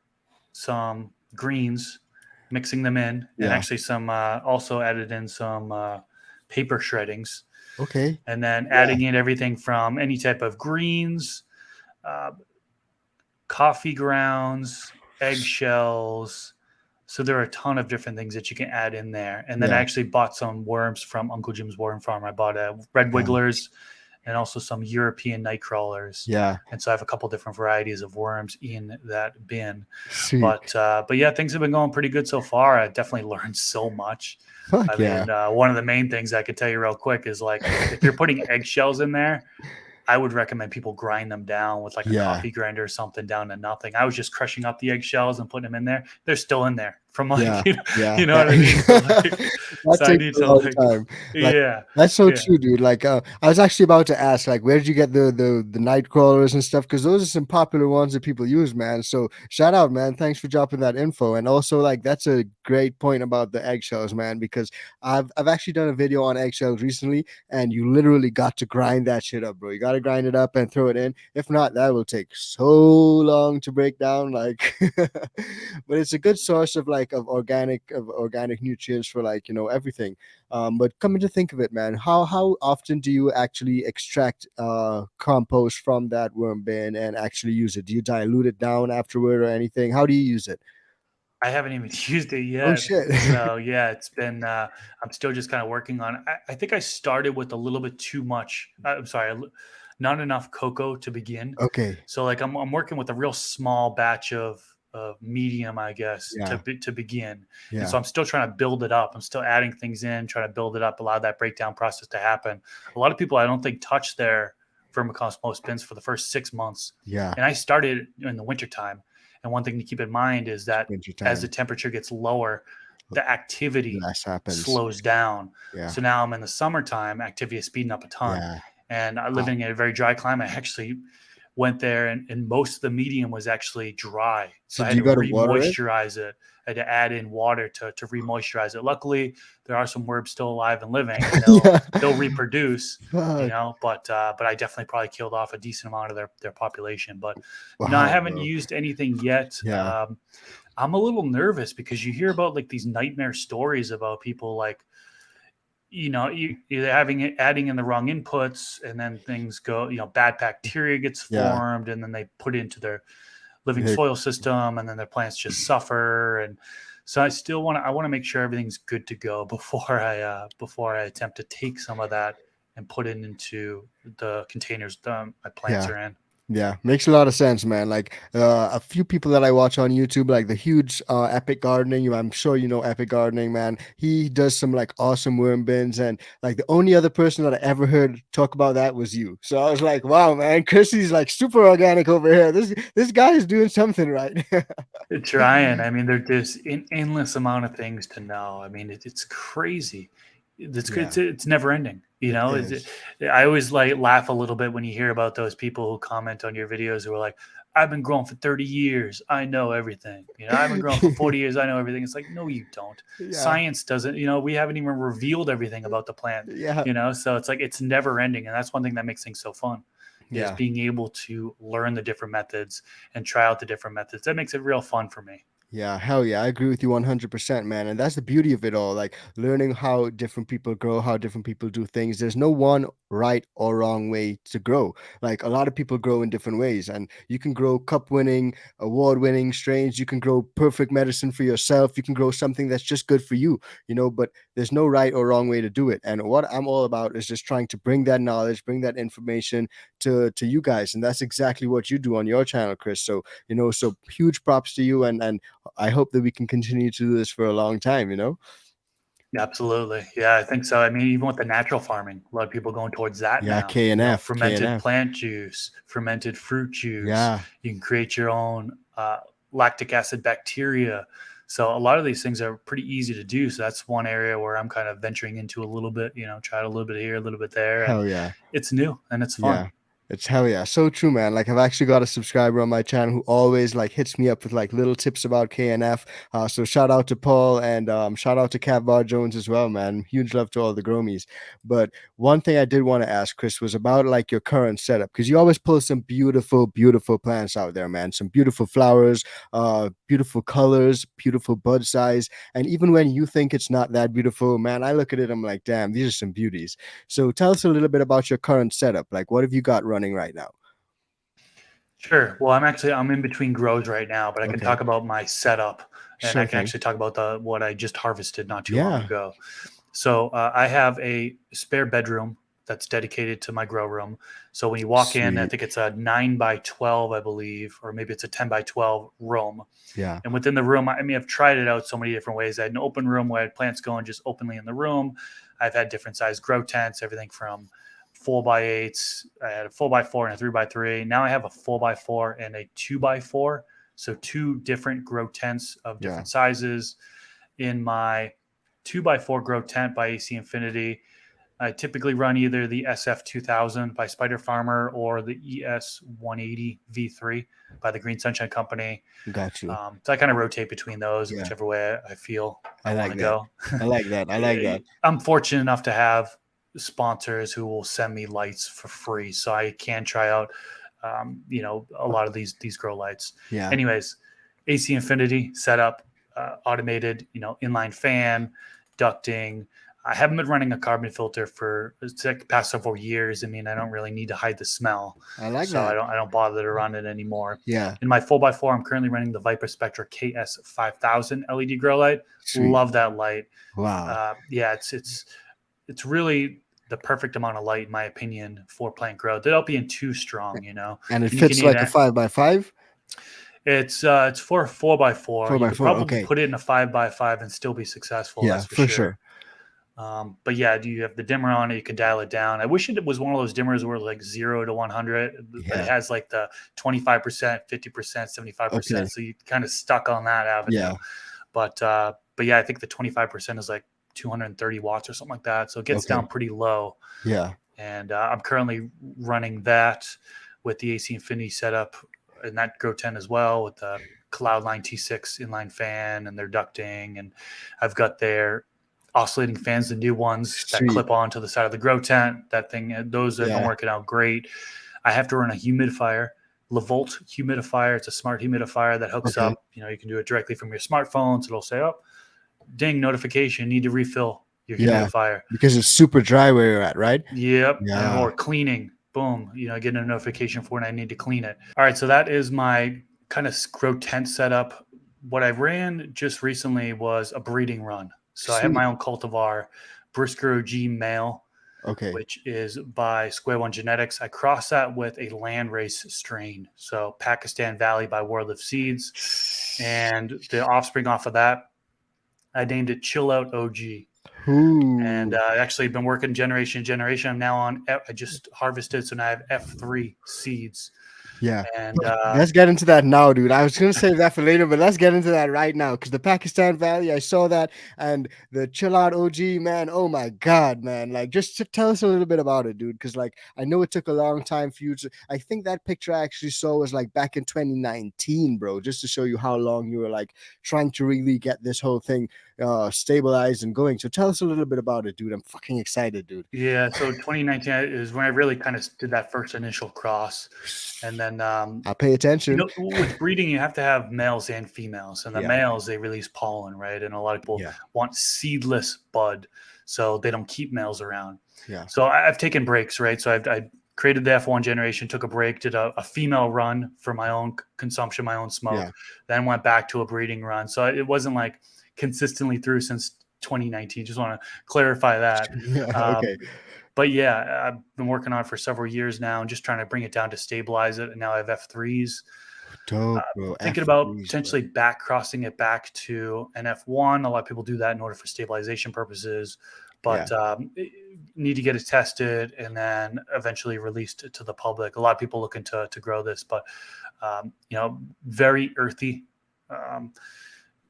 some greens, mixing them in, and actually some also added in some paper shreddings. Okay. And then adding in everything from any type of greens, coffee grounds, eggshells. So there are a ton of different things that you can add in there. And then I actually bought some worms from Uncle Jim's Worm Farm. I bought red wigglers and also some European night crawlers. Yeah. And so I have a couple different varieties of worms in that bin. Sweet. But yeah, things have been going pretty good so far. I definitely learned so much. Fuck mean, one of the main things I could tell you real quick is, like, if you're putting eggshells in there, I would recommend people grind them down with like a coffee grinder or something down to nothing. I was just crushing up the eggshells and putting them in there. They're still in there. from like, Yeah, yeah, you know yeah. what I mean? So like, That so I takes need a to long like, time. Like yeah, that's so yeah. true, dude. Like I was actually about to ask, like, where did you get the night crawlers and stuff? Because those are some popular ones that people use, man. So shout out, man. Thanks for dropping that info. And also, like, that's a great point about the eggshells, man. Because I've actually done a video on eggshells recently, and you literally got to grind that shit up, bro. You got to grind it up and throw it in. If not, that will take so long to break down. Like, but it's a good source of like of organic nutrients for like everything. But coming to think of it, man, how often do you actually extract compost from that worm bin and actually use it? Do you dilute it down afterward or anything? How do you use it? I haven't even used it Oh yet. shit. So yeah, it's been I'm still just kind of working on it. I think I started with a little bit too much. I'm sorry, not enough cocoa to begin. Okay. So like I'm working with a real small batch of medium, I guess, Yeah. to begin. And so Yeah. I'm still trying to build it up. I'm still adding things in, trying to build it up, allow that breakdown process to happen. A lot of people I don't think touch their vermicompost bins for the first 6 months. Yeah. And I started in the wintertime. And one thing to keep in mind is that Winter as the time. temperature gets lower, the activity Less happens. slows down. Yeah. So now I'm in the summertime, activity is speeding up a ton. Yeah. And Hot. living in a very dry climate, I actually went there and most of the medium was actually dry. So So I do had you to got to water it? re-moisturize it. I had to add in water to re-moisturize it. Luckily, there are some worms still alive and living, and they'll Yeah. they'll reproduce, Fuck. but I definitely probably killed off a decent amount of their population. But no, I Wow, haven't bro. used anything yet. Yeah. I'm a little nervous because you hear about like these nightmare stories about people like, you're adding in the wrong inputs and then things go, bad bacteria gets Yeah. formed and then they put it into their living Yeah. soil system and then their plants just suffer. And so I want to make sure everything's good to go before I attempt to take some of that and put it into the containers my plants Yeah. are in. Yeah, makes a lot of sense, man. Like a few people that I watch on YouTube, like the huge Epic Gardening. I'm sure you know Epic Gardening, man. He does some like awesome worm bins, and like the only other person that I ever heard talk about that was you. So I was like, wow, man, Chrissy's like super organic over here. This guy is doing something right. Trying. I mean, there's just an endless amount of things to know. I mean, it's crazy. Yeah, It's never ending. it is. I always like laugh a little bit when you hear about those people who comment on your videos who are like, "I've been growing for 30 years. I know everything. I've been growing for 40 years. I know everything." It's like, no, you don't. Yeah, Science doesn't. We haven't even revealed everything about the plant. yeah, So it's like it's never ending, and that's one thing that makes things so fun is yeah. being able to learn the different methods and try out the different methods. That makes it real fun for me. Yeah, hell yeah. I agree with you 100%, man. And that's the beauty of it all. Like learning how different people grow, how different people do things. There's no one right or wrong way to grow. Like a lot of people grow in different ways, and you can grow cup winning, award winning strains. You can grow perfect medicine for yourself. You can grow something that's just good for you, but there's no right or wrong way to do it. And what I'm all about is just trying to bring that knowledge, bring that information to you guys. And that's exactly what you do on your channel, Chris. So, so huge props to you, and I hope that we can continue to do this for a long time. Absolutely. Yeah, I think so. I mean, even with the natural farming, a lot of people going towards that Yeah, now. K and F, K and Fermented F. plant juice, fermented fruit juice. Yeah, You can create your own lactic acid bacteria. So a lot of these things are pretty easy to do. So that's one area where I'm kind of venturing into a little bit, tried a little bit here, a little bit there, and hell yeah. it's new and it's fun. Yeah. It's hell yeah. So true, man. Like I've actually got a subscriber on my channel who always like hits me up with like little tips about KNF. So shout out to Paul and shout out to Cav Bar Jones as well, man. Huge love to all the Gromies. But one thing I did want to ask, Chris, was about like your current setup, because you always pull some beautiful, beautiful plants out there, man. Some beautiful flowers, beautiful colors, beautiful bud size. And even when you think it's not that beautiful, man, I look at it, I'm like, damn, these are some beauties. So tell us a little bit about your current setup. Like, what have you got running right now? Sure. Well, I'm in between grows right now, but I can Okay, talk about my setup and I sure can thing. actually talk about the what I just harvested not too long Yeah, ago. So I have a spare bedroom that's dedicated to my grow room. So when you walk in, I sweet. think it's a 9 by 12, I believe, or maybe it's a 10 by 12 room. Yeah, And within the room, I mean, I've tried it out so many different ways. I had an open room where I had plants going just openly in the room. I've had different size grow tents, everything from 4 by 8s. I had a 4 by 4 and a 3 by 3. Now I have a 4 by 4 and a 2 by 4. So 2 different grow tents of different sizes. In my 2x4 grow tent by AC Infinity, I typically run either the SF2000 by Spider Farmer or the ES180 V3 by the Green Sunshine Company. Got you. So I kind of rotate between those, Yeah. whichever way I feel I want like to that. go. I like that. I like that. I'm fortunate enough to have sponsors who will send me lights for free, so I can try out, a lot of these grow lights. Yeah. Anyways, AC Infinity setup, automated, inline fan, ducting. I haven't been running a carbon filter for the past several years. I mean, I don't really need to hide the smell. I like so that. I don't bother to run it anymore. Yeah. In my 4x4, I'm currently running the Viper Spectra KS5000 LED grow light. Sweet. Love that light. Wow. It's really the perfect amount of light, in my opinion, for plant growth. Without being too strong, And it fits like a 5x5. It's for a 4x4. You could 4x4, probably okay. put it in a 5x5 and still be successful. Yeah, that's for sure. But yeah, do you have the dimmer on it? You can dial it down. I wish it was one of those dimmers where like 0 to 100, but it has like the 25%, 50%, 75%. Okay. So you kind of stuck on that avenue. Yeah. But yeah, I think the 25% is like 230 watts or something like that. So it gets down pretty low. Yeah. And I'm currently running that with the AC Infinity setup in that grow tent as well, with the Cloudline T6 inline fan and their ducting. And I've got their oscillating fans, the new ones that clip on to the side of the grow tent. That thing, those have been working out great. I have to run a humidifier, LaVolt humidifier. It's a smart humidifier that hooks up. You can do it directly from your smartphone. So it'll say, oh, ding, notification, need to refill your humidifier. Because it's super dry where you're at, right? Yep. Yeah. Or cleaning. Boom. Getting a notification for when I need to clean it. All right. So that is my kind of grow tent setup. What I ran just recently was a breeding run. So I have my own cultivar, Brisker OG male, which is by Square One Genetics. I cross that with a landrace strain. So Pakistan Valley by World of Seeds. And the offspring off of that, I named it Chill Out OG. Ooh. And I actually been working generation to generation. I'm now on, I just harvested, so now I have F3 seeds. Yeah. And let's get into that now, dude. I was going to save that for later, but let's get into that right now. Because the Pakistan Valley, I saw that. And the Chill Out OG, man. Oh, my God, man. Like, just tell us a little bit about it, dude. Because, like, I know it took a long time for you to. I think that picture I actually saw was, like, back in 2019, bro. Just to show you how long you were, like, trying to really get this whole thing stabilized and going. So tell us a little bit about it, dude. I'm fucking excited, dude. Yeah. So 2019 is when I really kind of did that first initial cross. And then I pay attention. With breeding, you have to have males and females. And the males, they release pollen, right? And a lot of people want seedless bud, so they don't keep males around. Yeah. So I've taken breaks, right? So I created the F1 generation, took a break, did a female run for my own consumption, my own smoke, then went back to a breeding run. So it wasn't like consistently through since 2019. Just want to clarify that. Okay. But yeah, I've been working on it for several years now and just trying to bring it down to stabilize it. And now I have F3s. Dope, bro. Thinking about potentially back crossing it back to an F1. A lot of people do that in order for stabilization purposes, but need to get it tested and then eventually released to the public. A lot of people looking to grow this, but very earthy.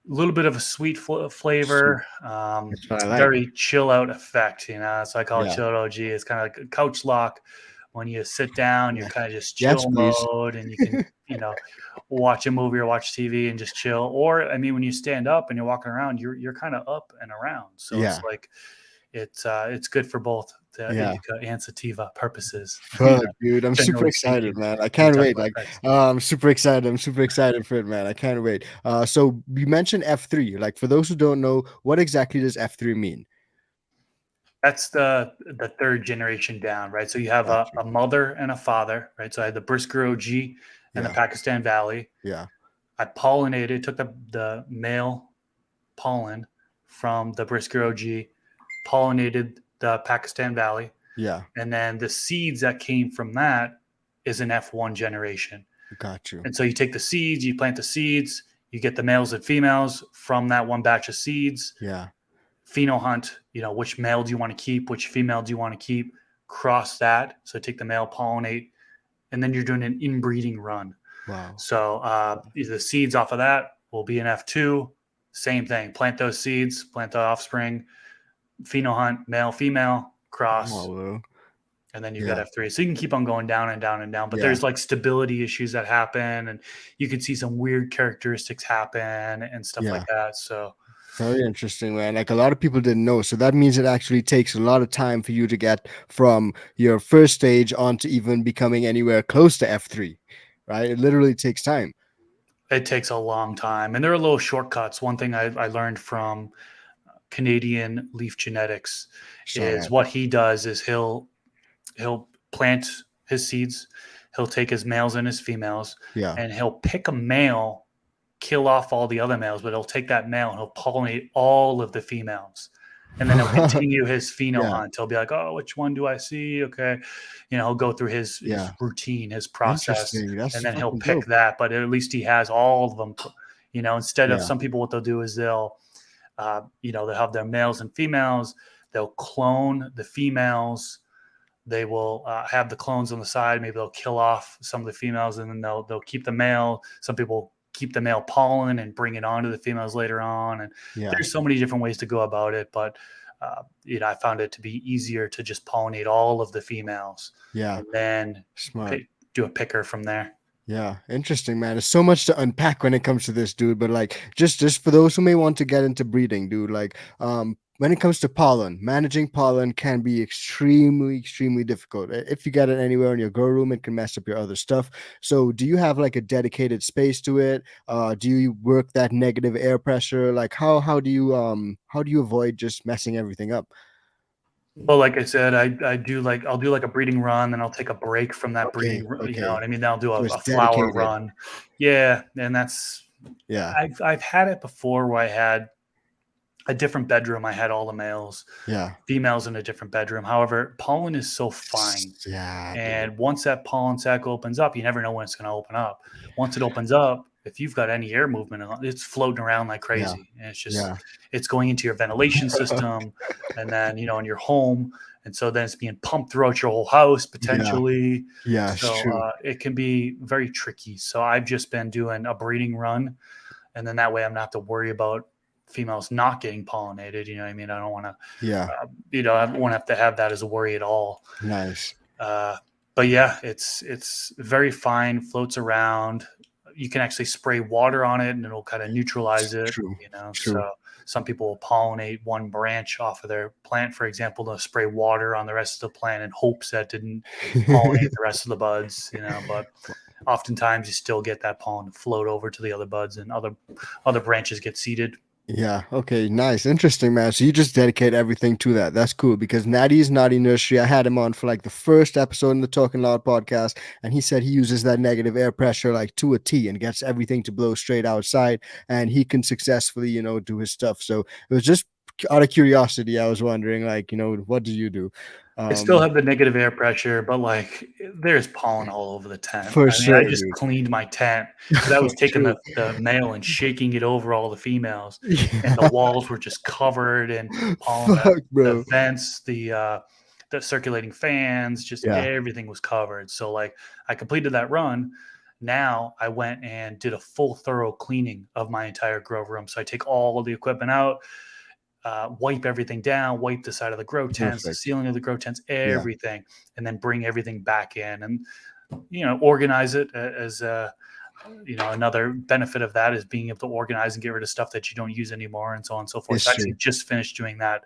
A little bit of a sweet flavor, very chill out effect, so I call it chill out OG. It's kind of like a couch lock. When you sit down, you're kind of just chill mode, and you can, watch a movie or watch TV and just chill. Or, I mean, when you stand up and you're walking around, you're kind of up and around. So it's like, it's good for both the indica and sativa purposes. Fuck, dude, I'm super excited, man. I can't wait. Like, I'm super excited. I'm super excited for it, man. I can't wait. So you mentioned F3. Like, for those who don't know, what exactly does F3 mean? That's the third generation down, right? So you have a mother and a father, right? So I had the Brisker OG and the Pakistan Valley. Yeah. I pollinated, took the male pollen from the Brisker OG, pollinated the Pakistan Valley. Yeah. And then the seeds that came from that is an F1 generation. Got you. And so you take the seeds, you plant the seeds, you get the males and females from that one batch of seeds. Yeah. Pheno hunt, which male do you want to keep? Which female do you want to keep? Cross that. So take the male, pollinate, and then you're doing an inbreeding run. Wow. So the seeds off of that will be in F2. Same thing. Plant those seeds, plant the offspring, pheno hunt, male, female, Wow, cross, bro. and then you've got Yeah. F3. So you can keep on going down and down and down. But Yeah. there's like stability issues that happen, and you can see some weird characteristics happen and stuff Yeah. like that. So Very interesting, man. Like a lot of people didn't know. So that means it actually takes a lot of time for you to get from your first stage on to even becoming anywhere close to F3, right? It literally takes time. it takes a long time. And there are little shortcuts. One thing I learned from Canadian Leaf Genetics Saw is that. what he does is he'll plant his seeds, he'll take his males and his females, Yeah. and he'll pick a male, kill off all the other males, but he'll take that male and he'll pollinate all of the females. And then he'll continue his pheno Yeah. hunt. He'll be like, oh, which one do I see? Okay. He'll go through his Yeah. routine, his process, Interesting. That's and then he'll fucking pick dope. that. But at least he has all of them, instead of Yeah. some people, what they'll do is they'll have their males and females, they'll clone the females, they will have the clones on the side. Maybe they'll kill off some of the females, and then they'll keep the male. Some people keep the male pollen and bring it on to the females later on. And Yeah. there's so many different ways to go about it. But I found it to be easier to just pollinate all of the females, Yeah. and then Smart. do a picker from there. Yeah, interesting, man. There's so much to unpack when it comes to this, dude. But like, just for those who may want to get into breeding, dude, like, when it comes to pollen, managing pollen can be extremely difficult. If you get it anywhere in your grow room, it can mess up your other stuff. So, do you have like a dedicated space to it? Do you work that negative air pressure? Like, how do you avoid just messing everything up? Well, like I said, I'll do like a breeding run, then I'll take a break from that Okay, breeding run. You know okay. what I mean? Then I'll do So it's a flower dedicated. run. Yeah, and that's Yeah, I've had it before where I had a different bedroom. I had all the males, yeah, females in a different bedroom. However, pollen is so fine. yeah, dude. And once that pollen sac opens up, you never know when it's going to open up. Once it opens up, if you've got any air movement, it's floating around like Yeah, crazy. And yeah, it's going into your ventilation system and then, in your home. And so then it's being pumped throughout your whole house yeah, potentially. yeah. It's So true. it can be very tricky. So I've just been doing a breeding run. And then that way I'm not have to worry about females not getting pollinated. You know what I mean? I don't want to, Yeah, I won't have to have that as a worry at all. nice. But yeah, it's very fine, floats around. You can actually spray water on it and it'll kind of neutralize it, True, true. So some people will pollinate one branch off of their plant, for example, they'll spray water on the rest of the plant in hopes that didn't pollinate the rest of the buds, but oftentimes you still get that pollen to float over to the other buds and other branches get seeded. Yeah. Okay. Nice. Interesting, man. So you just dedicate everything to that. That's cool because Natty's Naughty Nursery, I had him on for like the first episode in the Talking Loud podcast, and he said he uses that negative air pressure like to a T and gets everything to blow straight outside, and he can successfully, do his stuff. So it was just out of curiosity. I was wondering, like, what do you do? I still Um, have the negative air pressure, but like there's pollen all over the tent. for I mean, I sure, just dude. cleaned my tent because I was taking True. the male and shaking it over all the females, and the Yeah. walls were just covered in pollen. Fuck, The bro. vents, the circulating fans, just Yeah. everything was covered. So like I completed that run. Now I went and did a full thorough cleaning of my entire grow room. So I take all of the equipment out, wipe everything down, wipe the side of the grow tents, the Perfect. ceiling of the grow tents, Yeah. everything, and then bring everything back in and organize it as another benefit of that is being able to organize and get rid of stuff that you don't use anymore and so on and so forth. It's So I true. actually just finished doing that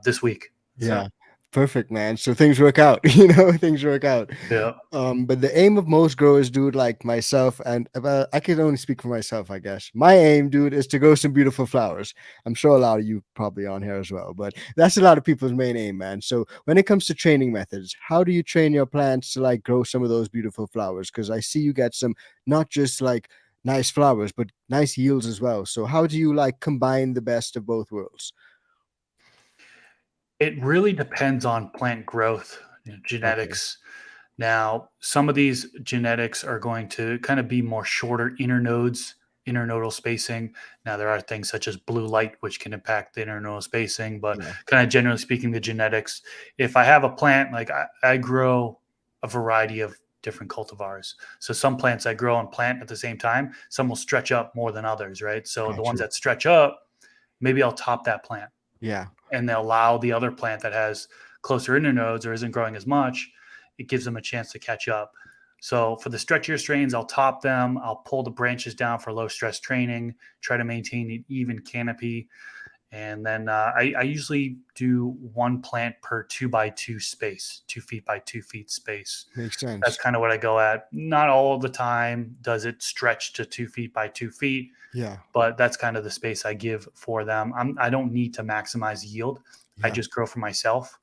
this week. Yeah. So Perfect, man. So things work out, things work out. yeah. But the aim of most growers, dude, like myself, and I can only speak for myself, I guess. My aim, dude, is to grow some beautiful flowers. I'm sure a lot of you probably on here as well, but that's a lot of people's main aim, man. So when it comes to training methods, how do you train your plants to like grow some of those beautiful flowers? Because I see you get some not just like nice flowers, but nice yields as well. So how do you like combine the best of both worlds? It really depends on plant growth, Okay. genetics. Now, some of these genetics are going to kind of be more shorter internodes, internodal spacing. Now, there are things such as blue light, which can impact the internodal spacing, but Yeah. kind of generally speaking, the genetics. If I have a plant, like I grow a variety of different cultivars. So some plants I grow and plant at the same time, some will stretch up more than others, right? So the ones that stretch up, maybe I'll top that plant. Yeah. And they'll allow the other plant that has closer internodes or isn't growing as much, it gives them a chance to catch up. So for the stretchier strains, I'll top them. I'll pull the branches down for low stress training, try to maintain an even canopy. And then I usually do one plant per 2x2 space, 2 feet by 2 feet space. Makes sense. That's kind of what I go at. Not all the time does it stretch to 2 feet by 2 feet. Yeah. But that's kind of the space I give for them. I don't need to maximize yield. I Yeah. just grow for myself.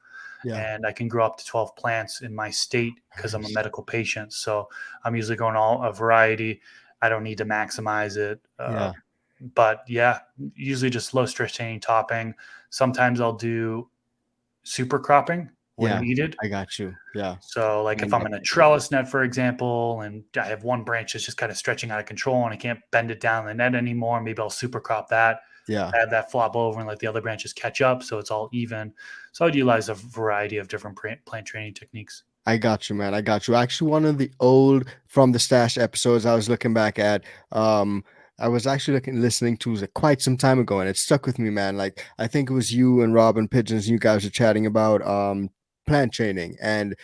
Yeah. And I can grow up to 12 plants in my state because I'm a medical patient. So I'm usually growing a variety. I don't need to maximize it. Yeah. But yeah, usually just low stress training topping. Sometimes I'll do super cropping when needed. I got you. Yeah. So like if I'm in a trellis net, for example, and I have one branch that's just kind of stretching out of control and I can't bend it down the net anymore, maybe I'll super crop that. Yeah. Have that flop over and let the other branches catch up so it's all even. So I'd utilize a variety of different plant training techniques. I got you, man. I got you. Actually, one of the old From the Stash episodes I was looking back at, I was actually listening to quite some time ago, and it stuck with me, man. Like I think it was you and Rob and Pigeons, and you guys were chatting about plant training and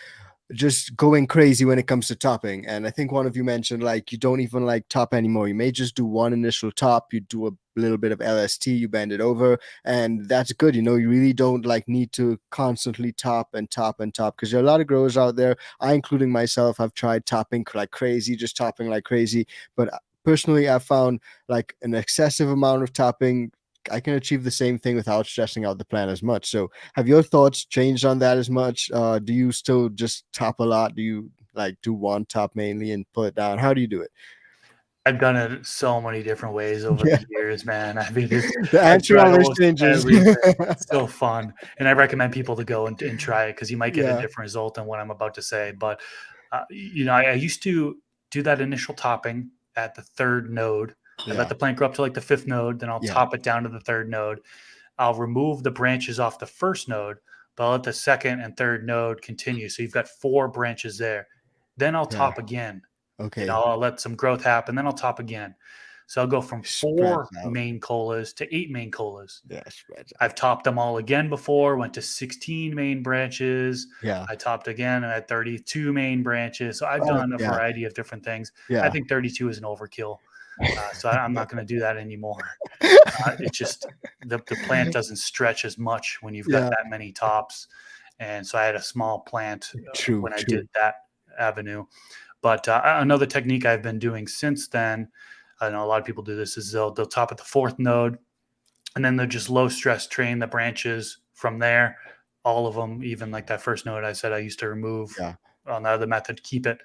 just going crazy when it comes to topping. And I think one of you mentioned like you don't even like top anymore. You may just do one initial top, you do a little bit of LST, you bend it over, and that's good. You know, you really don't like need to constantly top and top and top, because there are a lot of growers out there, I including myself, have tried topping like crazy, just topping like crazy. But personally, I found like an excessive amount of topping, I can achieve the same thing without stressing out the plant as much. So have your thoughts changed on that as much? Do you still just top a lot? Do you like do one top mainly and put it down? How do you do it? I've done it so many different ways over the years, man. I mean, The I've answer tried always almost changes. everything. It's so fun. And I recommend people to go and try it because you might get a Yeah. different result than what I'm about to say. But, I used to do that initial topping at the third node. I Yeah. let the plant grow up to like the fifth node. Then I'll Yeah. top it down to the third node. I'll remove the branches off the first node, but I'll let the second and third node continue. So you've got 4 branches there. Then I'll Yeah. top again. Okay. I'll let some growth happen, then I'll top again. So I'll go from 4 Spreads out. main colas to 8 main colas. Yeah, spreads out. I've topped them all again before, went to 16 main branches. Yeah. I topped again and I had 32 main branches. So I've done a variety of different things. Yeah. I think 32 is an overkill. So I'm not going to do that anymore. It's just the plant doesn't stretch as much when you've got that many tops. And so I had a small plant when I did that avenue. But another technique I've been doing since then, I know a lot of people do this, is they'll top at the 4th node, and then they'll just low stress train the branches from there, all of them, even like that first node I said I used to remove on the other method, keep it.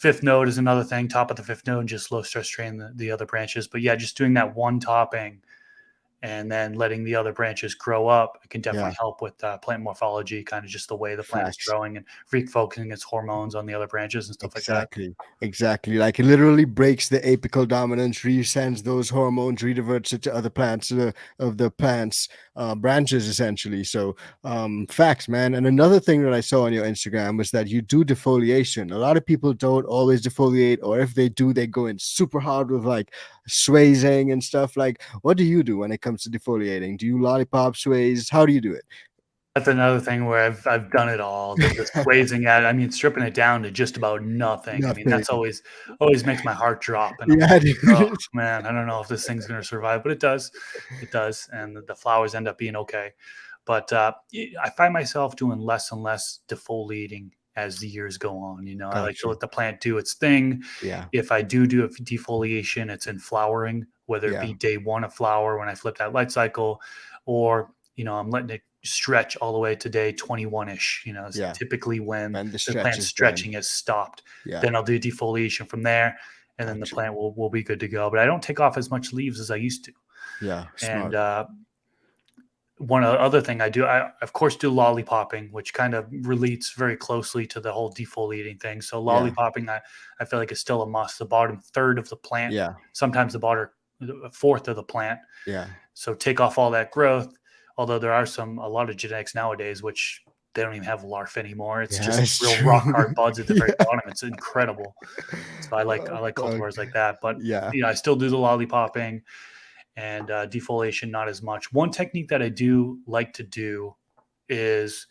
5th node is another thing, top at the 5th node, just low stress train the other branches. But yeah, just doing that one topping and then letting the other branches grow up, it can definitely help with plant morphology, kind of just the way the plant is growing and refocusing its hormones on the other branches and stuff like that. Exactly. Like it literally breaks the apical dominance, resends those hormones, rediverts it to other plants of the plants branches essentially. So facts, man. And another thing that I saw on your Instagram was that you do defoliation. A lot of people don't always defoliate, or if they do, they go in super hard with like swayzing and stuff. Like, what do you do when it comes to defoliating? Do you lollipop sways? How do you do it? That's another thing where I've done it all. The swayzing at, I mean, stripping it down to just about nothing. I mean, that's always makes my heart drop. And Yeah, like, oh, man, I don't know if this thing's going to survive, but it does. It does. And the flowers end up being okay. But I find myself doing less and less defoliating as the years go on. I like to let the plant do its thing. Yeah. If I do a defoliation, it's in flowering, whether it be day 1 of flower when I flip that light cycle, or, I'm letting it stretch all the way to day 21-ish. Typically when the plant stretching is stopped. Then I'll do defoliation from there, and then the plant will be good to go. But I don't take off as much leaves as I used to. Yeah. Smart. And one other thing I do, I of course do lollipopping, which kind of relates very closely to the whole defoliating thing. So lollipopping, I feel like is still a must. The bottom third of the plant, sometimes the bottom fourth of the plant. Yeah. So take off all that growth. Although there are a lot of genetics nowadays which they don't even have larf anymore. It's Yeah, just that's real rock true. hard buds at the very Yeah. bottom. It's incredible. So I like Oh, fuck. cultivars like that. But Yeah. I still do the lollipopping and defoliation, not as much. One technique that I do like to do is,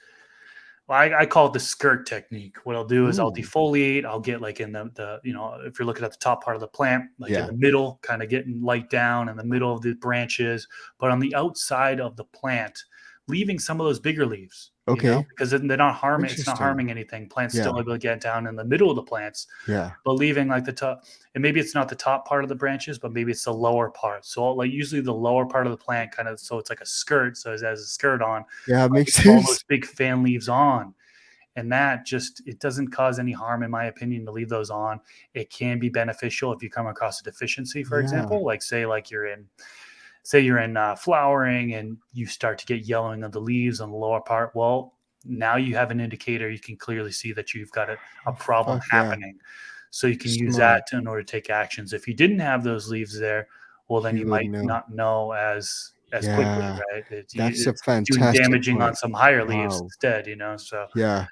well, I call it the skirt technique. What I'll do is I'll Ooh. defoliate. I'll get like in the if you're looking at the top part of the plant, like in Yeah. the middle, kind of getting light down in the middle of the branches, but on the outside of the plant, leaving some of those bigger leaves, Okay. because then they're not harming. It's not Interesting. harming anything. Plants Yeah. still able to get down in the middle of the plants, Yeah. but leaving like the top, and maybe it's not the top part of the branches, but maybe it's the lower part. So like usually the lower part of the plant kind of, so it's like a skirt. So it has a skirt on, Yeah, it makes all sense. those big fan leaves on. And that just, it doesn't cause any harm, in my opinion, to leave those on. It can be beneficial if you come across a deficiency, for Yeah. example, like say you're in flowering and you start to get yellowing of the leaves on the lower part. Well, now you have an indicator. You can clearly see that you've got a problem Fuck yeah. happening. So you can use Smart. that in order to take actions. If you didn't have those leaves there, well, then You you wouldn't might know. not know as quickly, Yeah. right? That's a It's doing fantastic damaging on point. some higher leaves Wow. instead, so Yeah.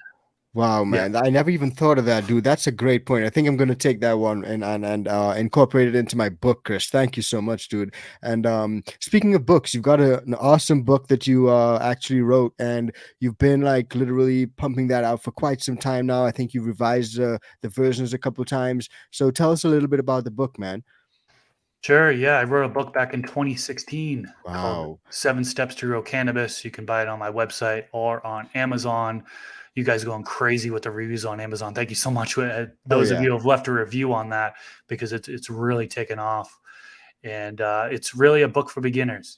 Wow, yeah. man. I never even thought of that, dude. That's a great point. I think I'm gonna take that one and incorporate it into my book, Chris. Thank you so much, dude. And speaking of books, you've got an awesome book that you actually wrote, and you've been like literally pumping that out for quite some time now. I think you've revised the versions a couple of times. So tell us a little bit about the book, man. Sure. Yeah. I wrote a book back in 2016 called Wow. 7 Steps to Grow Cannabis. You can buy it on my website or on Amazon. You guys are going crazy with the reviews on Amazon. Thank you so much. Oh Those of yeah. you who have left a review on that, because it's really taken off. And it's really a book for beginners.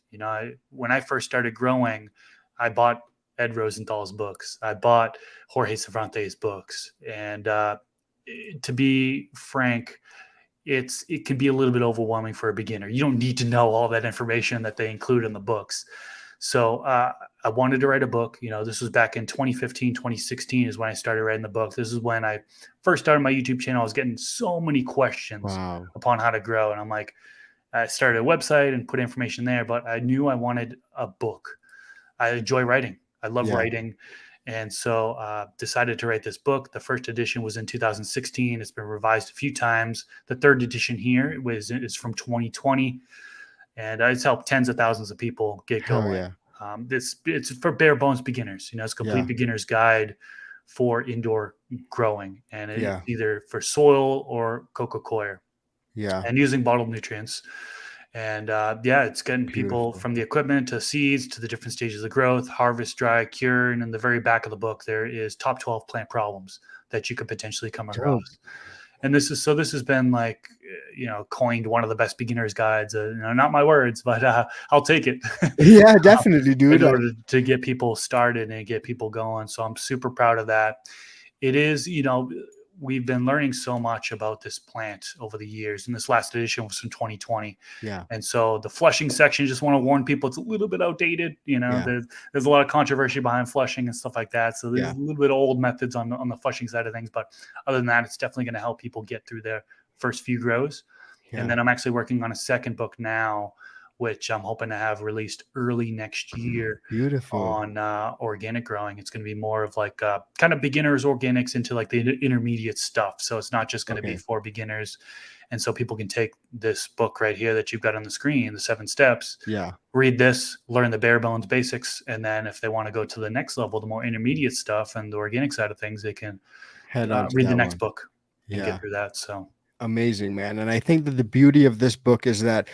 When I first started growing, I bought Ed Rosenthal's books. I bought Jorge Cervantes' books. And to be frank, it can be a little bit overwhelming for a beginner. You don't need to know all that information that they include in the books. So I wanted to write a book. This was back in 2015, 2016 is when I started writing the book. This is when I first started my YouTube channel. I was getting so many questions Wow. upon how to grow. And I'm like, I started a website and put information there, but I knew I wanted a book. I enjoy writing. I love Yeah. writing. And so decided to write this book. The first edition was in 2016. It's been revised a few times. The third edition here is from 2020. And it's helped tens of thousands of people get Hell going. yeah. It's for bare bones beginners. It's a complete Yeah. beginner's guide for indoor growing. And it's Yeah. either for soil or coco coir Yeah. and using bottled nutrients. And it's getting people Beautiful. from the equipment to seeds to the different stages of growth, harvest, dry, cure. And in the very back of the book, there is top 12 plant problems that you could potentially come Dope. across. And this has been like, coined one of the best beginner's guides. Not my words, but I'll take it. Yeah, definitely, dude. In Like, order to get people started and get people going. So I'm super proud of that. It is, we've been learning so much about this plant over the years, and this last edition was from 2020. yeah. And so the flushing section, just want to warn people, it's a little bit outdated. Yeah. There's a lot of controversy behind flushing and stuff like that. So there's Yeah. a little bit of old methods on the flushing side of things. But other than that, it's definitely going to help people get through their first few grows. Yeah. And then I'm actually working on a second book now, which I'm hoping to have released early next year Beautiful. on organic growing. It's going to be more of like kind of beginners organics into like the intermediate stuff. So it's not just going to be for beginners. And so people can take this book right here that you've got on the screen, the 7 steps, Yeah. read this, learn the bare bones basics. And then if they want to go to the next level, the more intermediate stuff and the organic side of things, they can Head on to read the that next one. book and Yeah. get through that. So Amazing, man. And I think that the beauty of this book is that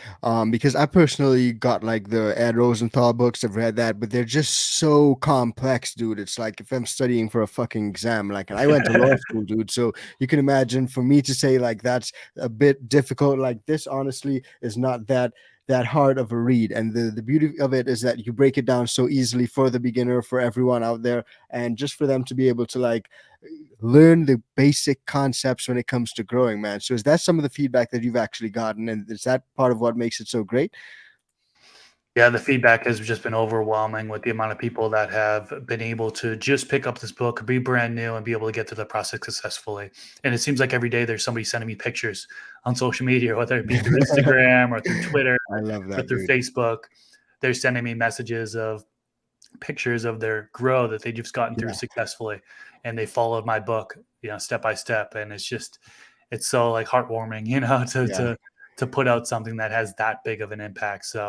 because I personally got like the Ed Rosenthal books, I've read that, but they're just so complex, dude. It's like if I'm studying for a fucking exam, like, and I went to law school, dude. So you can imagine for me to say like that's a bit difficult. Like this honestly is not that hard of a read. And the beauty of it is that you break it down so easily for the beginner, for everyone out there, and just for them to be able to like learn the basic concepts when it comes to growing, man. So is that some of the feedback that you've actually gotten, and is that part of what makes it so great? yeah, the feedback has just been overwhelming with the amount of people that have been able to just pick up this book, be brand new, and be able to get through the process successfully. And it seems like every day there's somebody sending me pictures on social media, whether it be through Instagram or through Twitter I love or that, through dude. Facebook. They're sending me messages of pictures of their grow that they just gotten through successfully, and they followed my book, step by step, and it's so like heartwarming, to put out something that has that big of an impact. So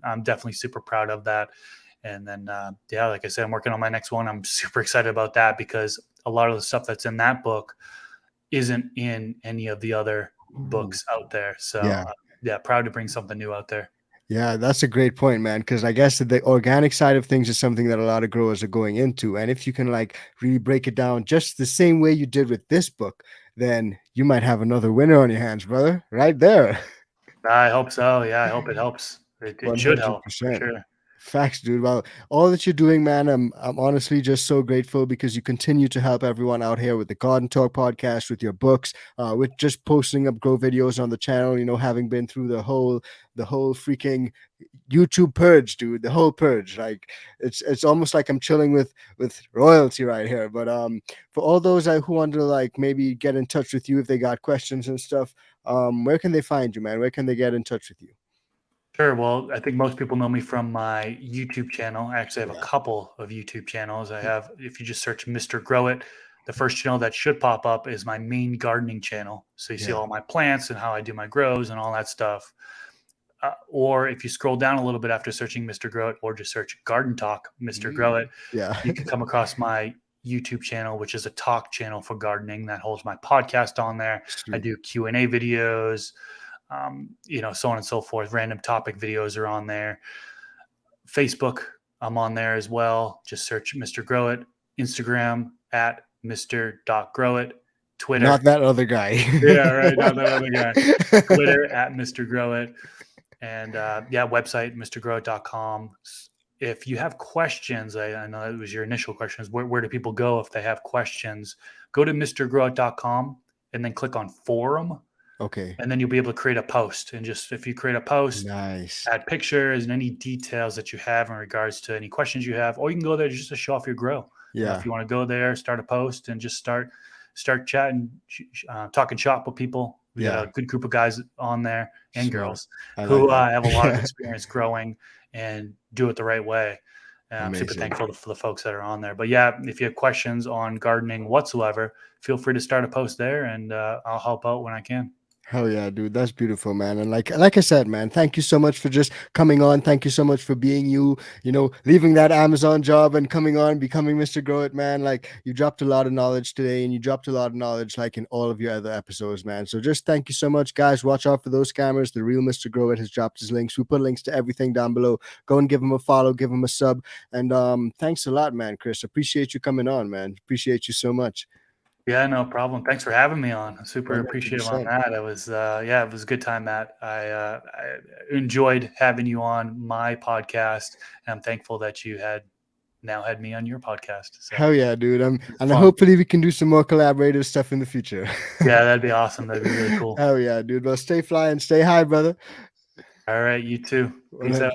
I'm definitely super proud of that. And then like I said, I'm working on my next one. I'm super excited about that because a lot of the stuff that's in that book isn't in any of the other books out there. So proud to bring something new out there. Yeah, that's a great point, man. Because I guess the organic side of things is something that a lot of growers are going into. And if you can like really break it down just the same way you did with this book, then you might have another winner on your hands, brother. Right there. I hope so. Yeah, I hope it helps. It should help for 100%. sure. Facts, dude. Well, all that you're doing, man, I'm honestly just so grateful because you continue to help everyone out here with the Garden Talk podcast, with your books, with just posting up grow videos on the channel. Having been through the whole freaking YouTube purge, dude. The whole purge. Like it's almost like I'm chilling with royalty right here. But for all those who want to like maybe get in touch with you if they got questions and stuff, where can they find you, man? Where can they get in touch with you? Sure. Well, I think most people know me from my YouTube channel. I actually have a couple of YouTube channels. I have, if you just search Mr. Growit, the first channel that should pop up is my main gardening channel. So you see all my plants and how I do my grows and all that stuff. Or if you scroll down a little bit after searching Mr. Growit, or just search Garden Talk Mr. Growit, you can come across my YouTube channel, which is a talk channel for gardening that holds my podcast on there. I do Q&A videos. So on and so forth. Random topic videos are on there. Facebook, I'm on there as well. Just search Mr. Growit. Instagram at Mr.Growit. Twitter. Not that other guy. Yeah, right. Not that other guy. Twitter at Mr. Growit. And website, mrgrowit.com. If you have questions, I know that was your initial questions. Where do people go if they have questions? Go to mrgrowit.com and then click on forum. Okay. And then you'll be able to create a post. And just if you create a post, add pictures and any details that you have in regards to any questions you have, or you can go there just to show off your grow. Yeah. If you want to go there, start a post and just start chatting, talking shop with people. We got a good group of guys on there and girls who have a lot of experience growing and do it the right way. And I'm super thankful for the folks that are on there. But yeah, if you have questions on gardening whatsoever, feel free to start a post there and I'll help out when I can. Hell yeah, dude. That's beautiful, man. And like I said, man, thank you so much for just coming on. Thank you so much for being you, leaving that Amazon job and coming on, becoming Mr. Growit, man. Like you dropped a lot of knowledge today and you dropped a lot of knowledge like in all of your other episodes, man. So just thank you so much, guys. Watch out for those scammers. The real Mr. Growit has dropped his links. We put links to everything down below. Go and give him a follow, give him a sub. And thanks a lot, man, Chris. Appreciate you coming on, man. Appreciate you so much. Yeah, no problem. Thanks for having me on. Super appreciative on that. It was, it was a good time, Matt. I enjoyed having you on my podcast, and I'm thankful that you had me on your podcast. So, hell yeah, dude. And hopefully we can do some more collaborative stuff in the future. Yeah, that'd be awesome. That'd be really cool. Hell yeah, dude. Well, stay fly and stay high, brother. All right, you too. Peace out.